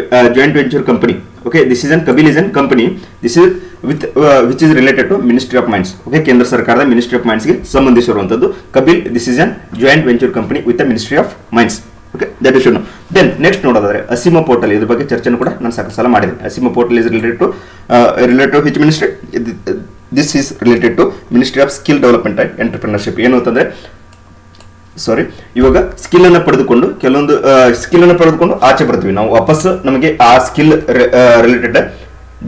A: venture company. Okay, KABIL is an company. This is which is related to ministry of mines. Okay, ಕೇಂದ್ರ ಸರ್ಕಾರದ ministry of mines ಗೆ ಸಂಬಂಧಿಸಿರುವಂತದ್ದು KABIL. This is an joint venture company with the ministry of mines. Okay, that is should know. Then next ನೋಡೋದಾದ್ರೆ ASEEM portal, ಇದ್ರ ಬಗ್ಗೆ ಚರ್ಚೆಯನ್ನು ಕೂಡ ನಾನು ಸಾಕಷ್ಟು ಸಲ ಮಾಡಿದೆ. ASEEM portal is related to which ministry? This is related to ministry of skill development and entrepreneurship. ಏನು ಅಂತಂದ್ರೆ ಇವಾಗ ಸ್ಕಿಲ್ ಅನ್ನು ಪಡೆದುಕೊಂಡು ಆಚೆ ಬರ್ತೀವಿ ನಾವು, ವಾಪಸ್ ನಮಗೆ ಆ ಸ್ಕಿಲ್ ರಿಲೇಟೆಡ್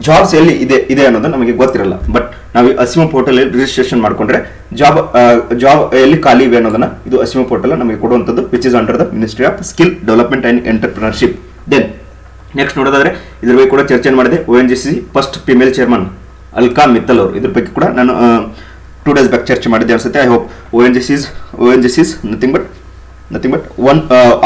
A: ಜಾಬ್ಸ್ ಎಲ್ಲಿ ಇದೆ ಅನ್ನೋದು ನಮಗೆ ಗೊತ್ತಿರಲ್ಲ. ಬಟ್ ನಾವು ಅಸಿಮಾ ಪೋರ್ಟಲ್ ರಿಜಿಸ್ಟ್ರೇಷನ್ ಮಾಡ್ಕೊಂಡ್ರೆ ಜಾಬ್ ಎಲ್ಲಿ ಖಾಲಿ ಇವೆ ಅನ್ನೋದನ್ನ ಇದು ಅಸಿಮಾ ಪೋರ್ಟಲ್ ನಮಗೆ ಕೊಡುವಂಥದ್ದು, which is under the ministry of skill development and entrepreneurship. Then next ನೋಡೋದಾದ್ರೆ ಇದ್ರ ಬಗ್ಗೆ ಕೂಡ ಚರ್ಚೆ ಮಾಡಿದೆ. ONGC first female chairman Alka Mittal ಅವರು, ಇದ್ರ ಬಗ್ಗೆ ಕೂಡ ನಾನು 2 days ಬ್ಯಾಕ್ ಚರ್ಚೆ ಮಾಡಿದ್ದೆ ಅನ್ಸುತ್ತೆ. I hope ONGC is nothing but one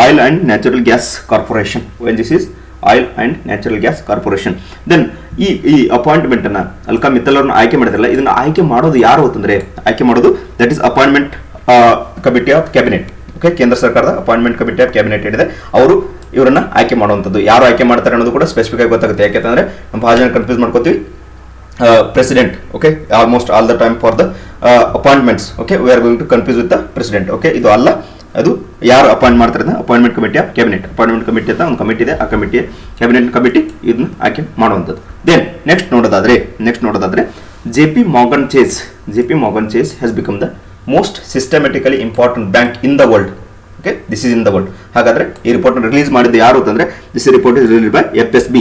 A: oil and natural gas corporation. ONGC is oil and natural gas corporation. Then ಈ ಅಪಾಯಿಂಟ್ಮೆಂಟ್ ಅನ್ನ ಅಲ್ಕಾ ಮಿತ್ತಲ್ ಅವ್ರನ್ನ ಆಯ್ಕೆ ಮಾಡಿದ್ರಲ್ಲ, ಇದನ್ನ ಆಯ್ಕೆ ಮಾಡೋದು ಯಾರು ಅಂತಂದ್ರೆ that is appointment committee of cabinet. Okay, ಕೇಂದ್ರ ಸರ್ಕಾರದ ಅಪಾಯಿಂಟ್ಮೆಂಟ್ ಕಮಿಟಿ ಆಫ್ ಕ್ಯಾಬಿನೆಟ್ ಏನಿದೆ ಅವರು ಇವರನ್ನ ಆಯ್ಕೆ ಮಾಡುವಂಥದ್ದು. ಯಾರು ಆಯ್ಕೆ ಮಾಡ್ತಾರೆ ಅನ್ನೋದು ಕೂಡ ಸ್ಪೆಸಿಫಿಕ್ ಆಗಿ ಗೊತ್ತಾಗುತ್ತೆ. ಯಾಕೆಂದ್ರೆ ನಾವು ಬಹಳ ಜನ ಕನ್ಫ್ಯೂಸ್ ಮಾಡ್ಕೋತೀವಿ. President, okay, almost all the time for the appointments. Okay, we are going to confuse with the president. Okay, ಇದು ಅಲ್ಲ, ಅದು ಯಾರು ಅಪಾಯಿಂಟ್ ಮಾಡ್ತಾರೆ appointment committee of cabinet. Appointment committee ಅಂತ ಒಂದು ಕಮಿಟಿ ಇದೆ, ಆ ಕಮಿಟಿ ಕ್ಯಾಬಿನೆಟ್ ಕಮಿಟಿ ಇದನ್ನ ಆಯ್ಕೆ ಮಾಡುವಂಥದ್ದು. ದೆನ್ ನೆಕ್ಸ್ಟ್ ನೋಡೋದಾದ್ರೆ JP Morgan Chase has become the most systematically important bank in the world. Okay, this is in the world. ಹಾಗಾದ್ರೆ ಈ ರಿಪೋರ್ಟ್ ರಿಲೀಸ್ ಮಾಡಿದ್ದು ಯಾರು ಅಂತಂದ್ರೆ, this report is release by FSB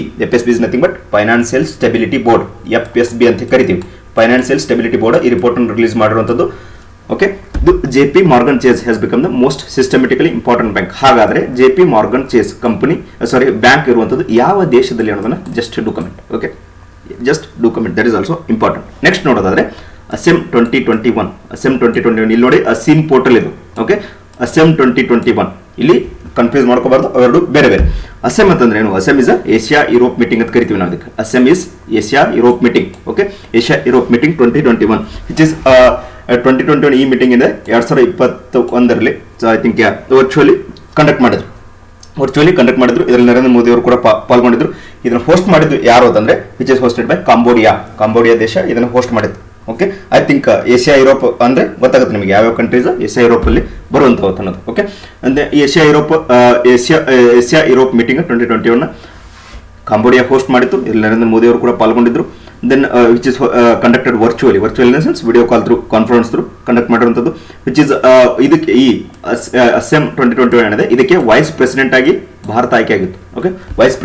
A: is nothing but financial stability board. FSB ಅಂತ ಕರಿತೀವಿ, financial stability board ಈ report ಅನ್ನು release ಮಾಡಿರುವಂಥದ್ದು. ಓಕೆ, ಇದು JP Morgan Chase has become the most systematically important bank. ಹಾಗಾದ್ರೆ JP Morgan Chase company bank ಇರುವಂತದ್ದು ಯಾವ ದೇಶದಲ್ಲಿ ಅನ್ನೋದನ್ನ just do comment. Okay, just do comment, that is also important. Next ನೋಡೋದಾದ್ರೆ ಅಸೆಮ್ 2021 ಇಲ್ಲಿ ನೋಡಿ ಅಸೀಮ್ ಪೋರ್ಟಲ್ ಇದು. ಓಕೆ, ಅಸೆಮ್ 2021 ಇಲ್ಲಿ ಕನ್ಫ್ಯೂಸ್ ಮಾಡ್ಕೋಬಾರ್ದು, ಅವೆರಡು ಬೇರೆ ಬೇರೆ. ಅಸೆಮ್ ಅಂತಂದ್ರೆ ಏನು? ASEM is Asia Europe meeting ಅಂತ ಕರಿತೀವಿ ನಾವು ಅದಕ್ಕೆ. ASEM is Asia Europe meeting. Okay, Asia Europe meeting 2021 which is 2021 ಈ ಮೀಟಿಂಗ್ ಇದೆ 2021ರಲ್ಲಿ ಐ ಥಿಂಕ್ ವರ್ಚುವಲಿ ಕಂಡಕ್ಟ್ ಮಾಡಿದ್ರು. ಇದರಲ್ಲಿ ನರೇಂದ್ರ ಮೋದಿ ಅವರು ಕೂಡ ಪಾಲ್ಗೊಂಡಿದ್ರು. ಇದನ್ನು ಹೋಸ್ಟ್ ಮಾಡಿದ್ದು ಯಾರು ಅಂತಂದ್ರೆ which is hosted by Cambodia ದೇಶ ಇದನ್ನು ಹೋಸ್ಟ್ ಮಾಡಿದ್ದು. Okay, I think Asia Europe ಅಂದ್ರೆ ಗೊತ್ತಾಗುತ್ತೆ ನಿಮಗೆ ಯಾವ್ಯಾವ ಕಂಟ್ರೀಸ್ ಏಷ್ಯಾ ಯುರೋಪ್ ಅಲ್ಲಿ ಬರುವಂತವು ಅನ್ನೋದು. ಓಕೆ, ಅಂದ್ರೆ Asia Europe meeting 2021 Cambodia host ಮಾಡಿತ್ತು. ಇಲ್ಲಿ ನರೇಂದ್ರ ಮೋದಿ ಅವರು ಕೂಡ ಪಾಲ್ಗೊಂಡಿದ್ರು. Then which is conducted virtual in the sense video call through conference through conduct ಮಾಡಿರುವಂಥದ್ದು. ವಿಚ್ ಇಸ್ ಇದಕ್ಕೆ ಈ ಅಸೆಮ್ 2021 ಏನಿದೆ ಇದಕ್ಕೆ ವೈಸ್ ಪ್ರೆಸಿಡೆಂಟ್ ಆಗಿ ಭಾರತ ಆಯ್ಕೆ ಆಗಿತ್ತು. Okay, vice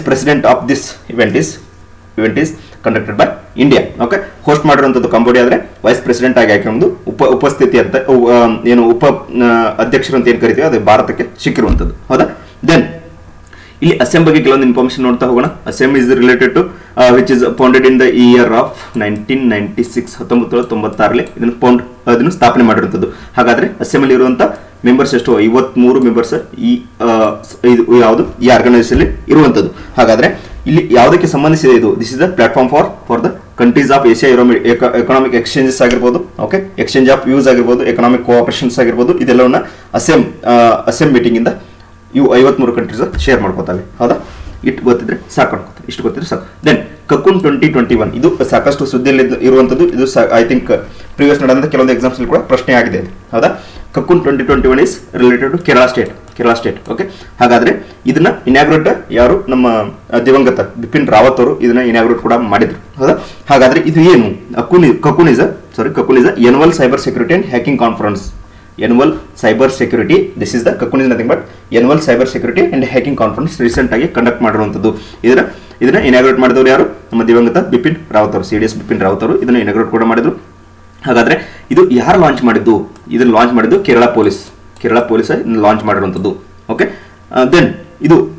A: president of this event is conducted by India. Okay, host ಮಾಡಿರುವಂಥದ್ದು ಕಾಂಬೋಡಿಯಾ ಆದ್ರೆ ವೈಸ್ ಪ್ರೆಸಿಡೆಂಟ್ ಆಗಿ ಆಯ್ಕೆ ಒಂದು ಉಪಸ್ಥಿತಿ ಅಂತ ಏನು ಅಧ್ಯಕ್ಷರು ಅಂತ ಏನು ಕರಿತೀವಿ ಅದು ಭಾರತಕ್ಕೆ ಸಿಕ್ಕಿರುವಂಥದ್ದು. ಹೌದಾ? ದೆನ್ ಇಲ್ಲಿ ಅಸೆಮ್ ಬಗ್ಗೆ ಕೆಲವೊಂದು ಇನ್ಫಾರ್ಮೇಶನ್ ನೋಡ್ತಾ ಹೋಗೋಣ. ASEM is related to which is founded in the year of 1996 ಇದನ್ನು ಸ್ಥಾಪನೆ ಮಾಡಿರುವಂಥದ್ದು. ಹಾಗಾದ್ರೆ ಅಸೆಮ್ ಅಲ್ಲಿ ಇರುವಂತಹ ಮೆಂಬರ್ಸ್ ಎಷ್ಟು? 53 ಮೆಂಬರ್ಸ್ ಯಾವುದು ಈ ಆರ್ಗನೈಸೇಷನ್ ಇರುವಂಥದ್ದು. ಹಾಗಾದ್ರೆ ಇಲ್ಲಿ ಯಾವುದಕ್ಕೆ ಸಂಬಂಧಿಸಿದೆ ಇದು? This is the platform for the countries of Asia economic exchanges ಆಗಿರ್ಬೋದು. ಓಕೆ, ಎಕ್ಸ್ಚೇಂಜ್ ಆಫ್ ವ್ಯೂಸ್ ಆಗಿರ್ಬೋದು, ಎಕನಾಮಿಕ್ ಕೋಆಪರೇಷನ್ಸ್ ಆಗಿರ್ಬೋದು, ಇದೆಲ್ಲವನ್ನ ಅಸೆಮ್ ಮೀಟಿಂಗ್ ಇಂದ ಇವು 53 ಕಂಟ್ರೀಸ್ ಶೇರ್ ಮಾಡ್ಕೋತಾವೆ. ಹೌದಾ? ಇಷ್ಟು ಗೊತ್ತಿದ್ರೆ ಸಾಕು. ದೆನ್ ಕಕೂನ್ 2021 ಇದು ಸಾಕಷ್ಟು ಸುದ್ದಿಯಲ್ಲಿ ಇರುವಂತದ್ದು. ಇದು ಐ ಥಿಂಕ್ ಪ್ರೀವಿಯಸ್ ನಡೆದ ಕೆಲವೊಂದು ಎಕ್ಸಾಮ್ಸ್ ಕೂಡ ಪ್ರಶ್ನೆ ಆಗಿದೆ. ಹೌದಾ? Cocoon 2021 is related to Kerala state. Okay, ಹಾಗಾದ್ರೆ ಇದನ್ನ ಇನಾಗ್ರೇಟ್ ಯಾರು? ನಮ್ಮ ದಿವಂಗತ ಬಿಪಿನ್ ರಾವತ್ ಅವರು ಇದನ್ನ ಇನಾಗ್ರೇಟ್ ಕೂಡ ಮಾಡಿದ್ರು. ಹೌದಾ? ಹಾಗಾದ್ರೆ ಇದು ಏನು? Cocoon is annual cyber security and hacking conference. Annual cyber security, this is the cocoon is nothing but annual cyber security and hacking conference recent ಆಗಿ ಕಂಡಕ್ಟ್ ಮಾಡಿರುವಂತದ್ದು. ಇದನ್ನ ಇನಾಗ್ರೇಟ್ ಮಾಡಿದವರು ಯಾರು? ನಮ್ಮ ದಿವಂಗತ ಬಿಪಿನ್ ರಾವತ್ ಅವರು, CDS ಬಿಪಿನ್ ರಾವತ್ ಅವರು ಇದನ್ನ ಇನಾಗ್ರೇಟ್ ಕೂಡ ಮಾಡಿದ್ರು. ಹಾಗಾದ್ರೆ ಇದು ಯಾರು ಲಾಂಚ್ ಮಾಡಿದ್ದು? ಇದನ್ನು ಲಾಂಚ್ ಮಾಡಿದ್ದು ಕೇರಳ ಪೊಲೀಸ್ ಲಾಂಚ್ ಮಾಡಿರುವಂತದ್ದು. ಓಕೆ, ದೆನ್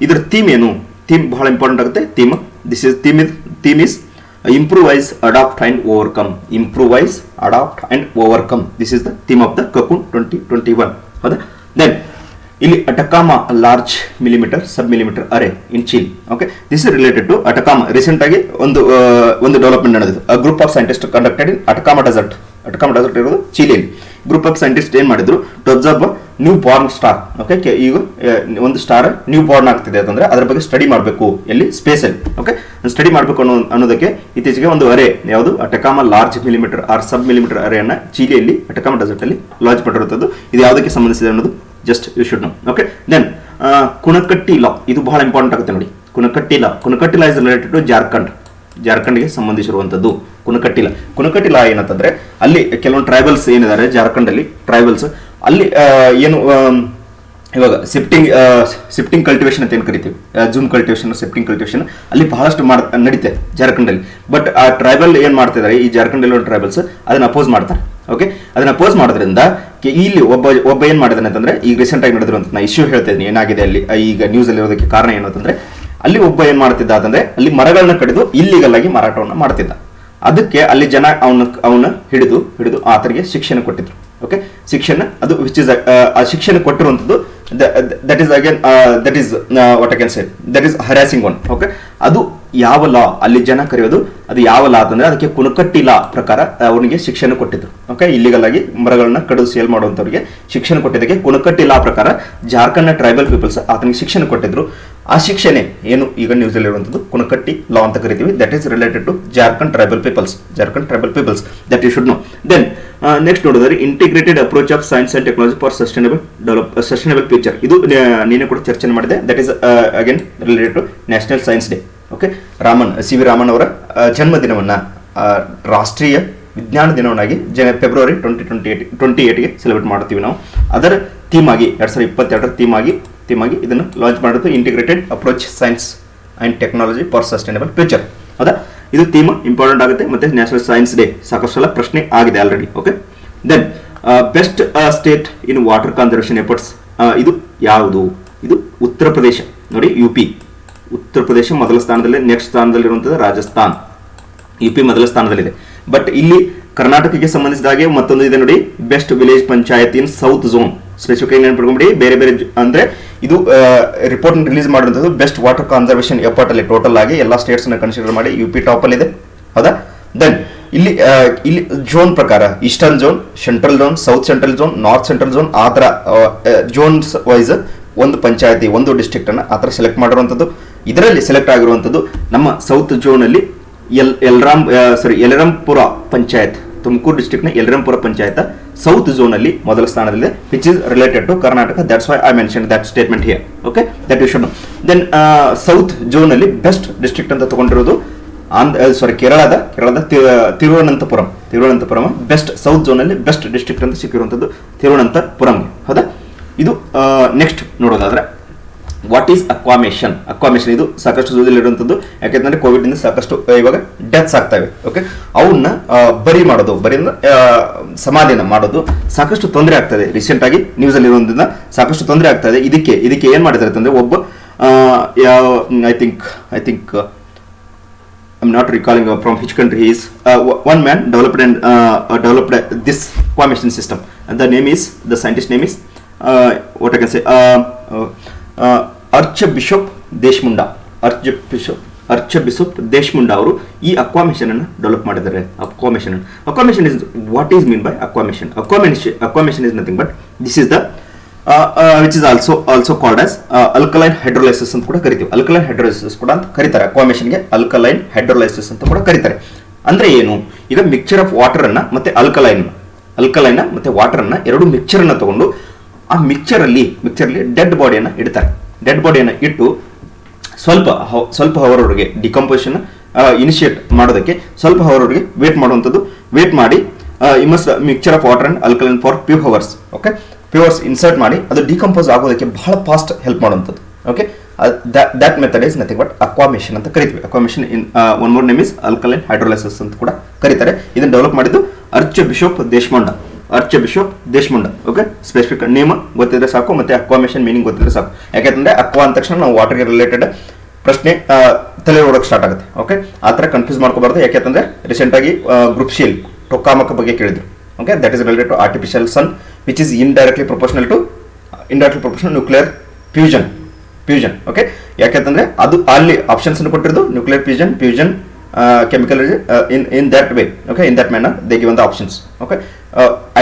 A: ಇದರ ಥೀಮ್ ಏನು? ಥೀಮ್ ಬಹಳ ಇಂಪಾರ್ಟೆಂಟ್ ಆಗುತ್ತೆ. Theme is improvise, adapt and overcome. This is the theme of the Cocoon 2021. ಹೌದಾ? Then ಇಲ್ಲಿ ಅಟಕಾಮಾ large sub millimeter array in Chile. Okay, this is related to Atacama. Recent ಆಗಿ ಒಂದು development ನಡೆದಿದೆ. Group of scientist conducted in Atacama desert ಇರೋದು ಚಿಲಿಯಲ್ಲಿ. Group of scientist ಏನ್ ಮಾಡಿದ್ರು? To observe new born star. Okay, ಈಗ ಒಂದು ಸ್ಟಾರ್ ನ್ಯೂ ಬಾರ್ನ್ ಆಗ್ತಿದೆ ಅಂತಂದ್ರೆ ಅದರ ಬಗ್ಗೆ ಸ್ಟಡಿ ಮಾಡಬೇಕು. ಎಲ್ಲಿ? ಸ್ಪೇಸ್ ಅಲ್ಲಿ. ಓಕೆ, ಸ್ಟಡಿ ಮಾಡಬೇಕು ಅನ್ನೋದಕ್ಕೆ ಇತ್ತೀಚೆಗೆ ಒಂದು ಅರೆ ಯಾವುದು Atacama large millimeter or sub millimeter ಅರೆಯನ್ನ ಚಿಲಿಯಲ್ಲಿ ಅಟಕಾಮಾ ಡೆಸರ್ಟ್ ಅಲ್ಲಿ ಲಾಂಚ್ ಮಾಡಿರುವಂತದ್ದು. ಇದು ಯಾವುದಕ್ಕೆ ಸಂಬಂಧಿಸಿದೆ ಅನ್ನೋದು just you should know. Okay, then Khuntkatti law, ಇದು ಬಹಳ ಇಂಪಾರ್ಟೆಂಟ್ ಆಗುತ್ತೆ ನೋಡಿ. Khuntkatti law is related to ಜಾರ್ಖಂಡ್ಗೆ ಸಂಬಂಧಿಸಿರುವಂತದ್ದು. ಕುಣಕಟ್ಟಿ ಲಾ ಏನಂತಂದ್ರೆ ಅಲ್ಲಿ ಕೆಲವೊಂದು ಟ್ರೈಬಲ್ಸ್ ಏನಿದ್ದಾರೆ ಜಾರ್ಖಂಡ್ ಅಲ್ಲಿ ಟ್ರೈಬಲ್ಸ್ ಅಲ್ಲಿ ಏನು ಇವಾಗ ಶಿಫ್ಟಿಂಗ್ ಕಲ್ಟಿವೇಶನ್ ಅಂತ ಏನು ಕರಿತೀವಿ, ಜೂಮ್ ಕಲ್ಟಿವೇಶನ್, ಶಿಫ್ಟಿಂಗ್ ಕಲ್ಟಿವೇಶನ್ ಅಲ್ಲಿ ಬಹಳಷ್ಟು ನಡೀತೆ ಜಾರ್ಖಂಡ್ ಅಲ್ಲಿ. ಬಟ್ ಆ ಟ್ರೈಬಲ್ ಏನ್ ಮಾಡ್ತಿದ್ದಾರೆ, ಈ ಜಾರ್ಖಂಡ್ ಅಲ್ಲಿ ಟ್ರೈಬಲ್ಸ್ ಅದನ್ನ ಅಪೋಸ್ ಮಾಡ್ತಾರೆ. ಓಕೆ, ಅದನ್ನ ಅಪೋಸ್ ಮಾಡೋದ್ರಿಂದ ಇಲ್ಲಿ ಒಬ್ಬ ಏನ್ ಮಾಡಿದಾನೆ ಅಂತಂದ್ರೆ ಈಗ ರೀಸೆಂಟ್ ಆಗಿ ನಡೆದಿರುವಂತ ನಾ ಇಶ್ಯೂ ಹೇಳ್ತೇನೆ ಏನಾಗಿದೆ ಅಲ್ಲಿ ಈಗ ನ್ಯೂಸ್ ಅಲ್ಲಿ ಇರೋದಕ್ಕೆ ಕಾರಣ ಏನು ಅಂತಂದ್ರೆ ಅಲ್ಲಿ ಒಬ್ಬ ಏನ್ ಮಾಡ್ತಿದ್ದ ಅಂತಂದ್ರೆ ಅಲ್ಲಿ ಮರಗಳನ್ನ ಕಡಿದು ಇಲ್ಲಿಗಲ್ ಆಗಿ ಮಾರಾಟವನ್ನ ಮಾಡ್ತಿದ್ದ. ಅದಕ್ಕೆ ಅಲ್ಲಿ ಜನ ಅವನ ಹಿಡಿದು ಆತನಿಗೆ ಶಿಕ್ಷಣ ಕೊಟ್ಟಿದ್ರು. ಓಕೆ, ಶಿಕ್ಷಣ ಅದು ವಿಚ್ ಇಸ್ ಆ ಶಿಕ್ಷಣ ಕೊಟ್ಟಿರುವಂತದ್ದು that is harassing one. Okay, ಅದು ಯಾವ ಲಾ ಅಲ್ಲಿ ಜನ ಕರೆಯೋದು ಅದು ಯಾವ ಲಾ ಅಂತಂದ್ರೆ ಅದಕ್ಕೆ ಕುಣಕಟ್ಟಿ ಲಾ ಪ್ರಕಾರ ಅವನಿಗೆ ಶಿಕ್ಷಣ ಕೊಟ್ಟಿದ್ರು. ಓಕೆ, ಇಲ್ಲಿಗಲ್ ಆಗಿ ಮರಗಳನ್ನ ಕಡಿದು ಸೇಲ್ ಮಾಡುವಂತವರಿಗೆ ಶಿಕ್ಷಣ ಕೊಟ್ಟಿದ್ದಕ್ಕೆ ಕುಣಕಟ್ಟಿ ಲಾ ಪ್ರಕಾರ ಜಾರ್ಖಂಡ್ ಟ್ರೈಬಲ್ ಪೀಪಲ್ಸ್ ಆತನಿಗೆ ಶಿಕ್ಷಣ ಕೊಟ್ಟಿದ್ರು. ಆ ಶಿಕ್ಷಣೆ ಏನು ಈಗ ನ್ಯೂಸ್ ಅಲ್ಲಿ ಇರುವಂತದ್ದು ಕುಣಕಟ್ಟಿ ಲಾ ಅಂತ ಕರಿತೀವಿ. That is related to Jharkhand tribal peoples that you should know. Then next ನೋಡಿದ್ರೆ integrated approach of science and technology for sustainable future. ಇದು ನೀನೇ ಕೂಡ ಚರ್ಚೆ ಮಾಡಿದೆ. That is again related to national science day. Okay, CV Raman ಅವರ ಜನ್ಮದಿನವನ್ನ ರಾಷ್ಟ್ರೀಯ ವಿಜ್ಞಾನ ದಿನವನ್ನಾಗಿ ಫೆಬ್ರವರಿ 2028ಗೆ ಸೆಲೆಬ್ರೇಟ್ ಮಾಡ್ತೀವಿ ನಾವು. ಅದರ ಥೀಮ್ ಆಗಿ 2022 ಥೀಮ್ ಆಗಿ ಇದನ್ನು ಲಾಂಚ್ ಮಾಡಿದ್ದು integrated approach science and technology for sustainable future. ಹೌದಾ? ಇದು ಥೀಮ್ ಇಂಪಾರ್ಟೆಂಟ್ ಆಗುತ್ತೆ. ಮತ್ತೆ ನ್ಯಾಷನಲ್ ಸೈನ್ಸ್ ಡೇ ಸಾಕಷ್ಟು ಸಲ ಪ್ರಶ್ನೆ ಆಗಿದೆ already. Okay, then best state in water conservation efforts, ಇದು ಯಾವುದು? ಇದು ಉತ್ತರ ಪ್ರದೇಶ. ನೋಡಿ, UP ಉತ್ತರ ಪ್ರದೇಶ ಮೊದಲ ಸ್ಥಾನದಲ್ಲಿ, ನೆಕ್ಸ್ಟ್ ಸ್ಥಾನದಲ್ಲಿರುವಂಥದ್ದು ರಾಜಸ್ಥಾನ್. UP ಮೊದಲ ಸ್ಥಾನದಲ್ಲಿದೆ. ಬಟ್ ಇಲ್ಲಿ ಕರ್ನಾಟಕಕ್ಕೆ ಸಂಬಂಧಿಸಿದ ಹಾಗೆ ಮತ್ತೊಂದು ಇದೆ ನೋಡಿ, ಬೆಸ್ಟ್ ವಿಲೇಜ್ ಪಂಚಾಯತ್ ಇನ್ ಸೌತ್ ಝೋನ್. ಸ್ಪೆಸಿಫಿಕ್ ಆಗಿ ನೆನಪಿಟ್ಕೊಂಡ್ಬಿಡಿ. ಬೇರೆ ಬೇರೆ ಅಂದ್ರೆ ಇದು ರಿಪೋರ್ಟ್ ರಿಲೀಸ್ ಮಾಡಿರುವಂಥದ್ದು ಬೆಸ್ಟ್ ವಾಟರ್ ಕನ್ಸರ್ವೇಷನ್ ಎಫರ್ಟ್ ಅಲ್ಲಿ ಟೋಟಲ್ ಆಗಿ ಎಲ್ಲ ಸ್ಟೇಟ್ಸ್ ನ ಕನ್ಸಿಡರ್ ಮಾಡಿ UP ಟಾಪ್ ಅಲ್ಲಿ ಇದೆ, ಹೌದಾ? ದೆನ್ ಇಲ್ಲಿ ಝೋನ್ ಪ್ರಕಾರ eastern zone, central zone, south central zone, north central zone, ಆ ಥರ ಝೋನ್ಸ್ ವೈಸ್ ಒಂದು ಪಂಚಾಯತಿ, ಒಂದು ಡಿಸ್ಟ್ರಿಕ್ಟ್ ಅನ್ನ ಆ ಥರ ಸೆಲೆಕ್ಟ್ ಮಾಡಿರುವಂಥದ್ದು. ಇದರಲ್ಲಿ ಸೆಲೆಕ್ಟ್ ಆಗಿರುವಂಥದ್ದು ನಮ್ಮ ಸೌತ್ ಝೋನ್ ಅಲ್ಲಿ ಯಲರಾಂಪುರ ಪಂಚಾಯತ್, ತುಮಕೂರು ಡಿಸ್ಟ್ರಿಕ್ಟ್ ನ ಯಲರಾಂಪುರ ಪಂಚಾಯತ್ ಸೌತ್ ಝೋನ್ ಅಲ್ಲಿ ಮೊದಲ ಸ್ಥಾನದಲ್ಲಿದೆ, which is related to Karnataka. That's why I mention that statement here. Okay, that you should know. Then south zone ಅಲ್ಲಿ ಬೆಸ್ಟ್ ಡಿಸ್ಟ್ರಿಕ್ಟ್ ಅಂತ ತಗೊಂಡಿರೋದು ಕೇರಳದ ತಿರುವನಂತಪುರಂ ಬೆಸ್ಟ್ ಸೌತ್ ಝೋನ್ ಅಲ್ಲಿ ಬೆಸ್ಟ್ ಡಿಸ್ಟ್ರಿಕ್ಟ್ ಅಂತ ಸಿಕ್ಕಿರುವಂಥದ್ದು ತಿರುವನಂತಪುರಂಗೆ, ಹೌದಾ? ಇದು ನೆಕ್ಸ್ಟ್ ನೋಡೋದಾದ್ರೆ ವಾಟ್ ಈಸ್ ಅಕ್ವಾಮೇಷನ್. ಅಕ್ವಾಮೇಷನ್ ಇದು ಸಾಕಷ್ಟು ಸುದ್ದಿಯಲ್ಲಿರುವಂಥದ್ದು. ಯಾಕೆಂದ್ರೆ ಕೋವಿಡ್ ಇಂದ ಸಾಕಷ್ಟು ಇವಾಗ ಡೆತ್ಸ್ ಆಗ್ತಾ ಇವೆ. ಓಕೆ, ಅವನ್ನ ಬರಿ ಮಾಡೋದು, ಸಮಾಧಿನ ಮಾಡೋದು ಸಾಕಷ್ಟು ತೊಂದರೆ ಆಗ್ತಾ ಇದೆ. ರೀಸೆಂಟ್ ಆಗಿ ನ್ಯೂಸ್ ಅಲ್ಲಿ ಇರೋದ್ರಿಂದ ಸಾಕಷ್ಟು ತೊಂದರೆ ಆಗ್ತಾ ಇದೆ. ಇದಕ್ಕೆ ಏನ್ ಮಾಡಿದ್ದಾರೆ ಅಂತಂದ್ರೆ, ಒಬ್ಬ I think I'm not recalling from which country he is. One man developed this aquamation system, and the scientist name is what I can say, Archbishop Deshmunda. Archbishop Deshmunda ಅವರು ಈ ಅಕ್ವಾಮೇಷನ್ ಅನ್ನು ಡೆವಲಪ್ ಮಾಡಿದ್ದಾರೆ. Aquamation is what is mean by aquamation. Aquamation is nothing but this is the which is also called as alkaline hydrolysis ಅಂತ ಕೂಡ ಕರಿತೀವಿ. alkaline hydrolysis ಕೂಡ ಅಂತ ಕರೀತಾರೆ. ಅಕ್ವಾಮೇಷನ್ ಗೆ alkaline hydrolysis ಅಂತ ಕೂಡ ಕರೀತಾರೆ. ಅಂದ್ರೆ ಏನು? ಈಗ ಮಿಕ್ಸ್ಚರ್ ಆಫ್ ವಾಟರ್ ಅನ್ನ ಮತ್ತೆ ಅಲ್ಕಲೈನ್ ಮತ್ತೆ ವಾಟರ್ ಅನ್ನ ಎರಡು ಮಿಕ್ಸ್ಚರ್ ಅನ್ನ ತಗೊಂಡು ಆ ಮಿಕ್ಸ್ಚರ್ ಅಲ್ಲಿ ಡೆಡ್ ಬಾಡಿಯನ್ನ ಇಡ್ತಾರೆ. ಡೆಡ್ ಬಾಡಿಯನ್ನ ಇಟ್ಟು ಸ್ವಲ್ಪ ಅವರವರೆಗೆ ಡಿಕಂಪೋಸಿಷನ್ ಇನಿಷಿಯೇಟ್ ಮಾಡೋದಕ್ಕೆ ಸ್ವಲ್ಪ ಅವರವರೆಗೆ ವೇಟ್ ಮಾಡಿ ಇಮಸ್ mixture of water and alkaline for few hours. Okay, ಪ್ಯೂರ್ಸ್ ಇನ್ಸರ್ಟ್ ಮಾಡಿ ಅದು ಡಿಕಂಪೋಸ್ ಆಗೋದಕ್ಕೆ ಬಹಳ ಫಾಸ್ಟ್ ಹೆಲ್ಪ್ ಮಾಡುವಂಥದ್ದು. Okay, that method is nothing but aquamation ಅಂತ ಕರಿತೀವಿ. Aquamation in one more name is alkaline hydrolysis ಅಂತ ಕೂಡ ಕರೀತಾರೆ. ಇದನ್ನು ಡೆವಲಪ್ ಮಾಡಿದ್ದು archbishop Desmond. Okay, specific name ಗೊತ್ತಿದ್ರೆ ಸಾಕು, ಮತ್ತೆ ಅಕ್ವಾಮೇಷನ್ ಮೀನಿಂಗ್ ಗೊತ್ತಿದ್ರೆ ಸಾಕು. ಯಾಕೆಂದ್ರೆ ಅಕ್ವಾ ಅಂದ ತಕ್ಷಣ ನಾವು ವಾಟರ್ಗೆ ರಿಲೇಟೆಡ್ ಪ್ರಶ್ನೆ ತಲೆ ಓಡೋಕೆ ಸ್ಟಾರ್ಟ್ ಆಗುತ್ತೆ. ಓಕೆ, ಆ ಥರ ಕನ್ಫ್ಯೂಸ್ ಮಾಡ್ಕೋಬಾರ್ದು. ಯಾಕೆಂದ್ರೆ ರೀಸೆಂಟ್ ಆಗಿ ಗ್ರೂಪ್ ಶೀಲ್ ಟೊಕಾಮಕ ಬಗ್ಗೆ ಕೇಳಿದ್ರು. Okay, that is related to artificial sun which is indirectly proportional nuclear fusion. Okay, ಯಾಕೆಂತಂದ್ರೆ ಅದು ಅಲ್ಲಿ ಆಪ್ಷನ್ಸ್ ಅನ್ನು ಕೊಟ್ಟಿರೋದು nuclear fusion chemical in that way. Okay, in that manner they given the options. Okay,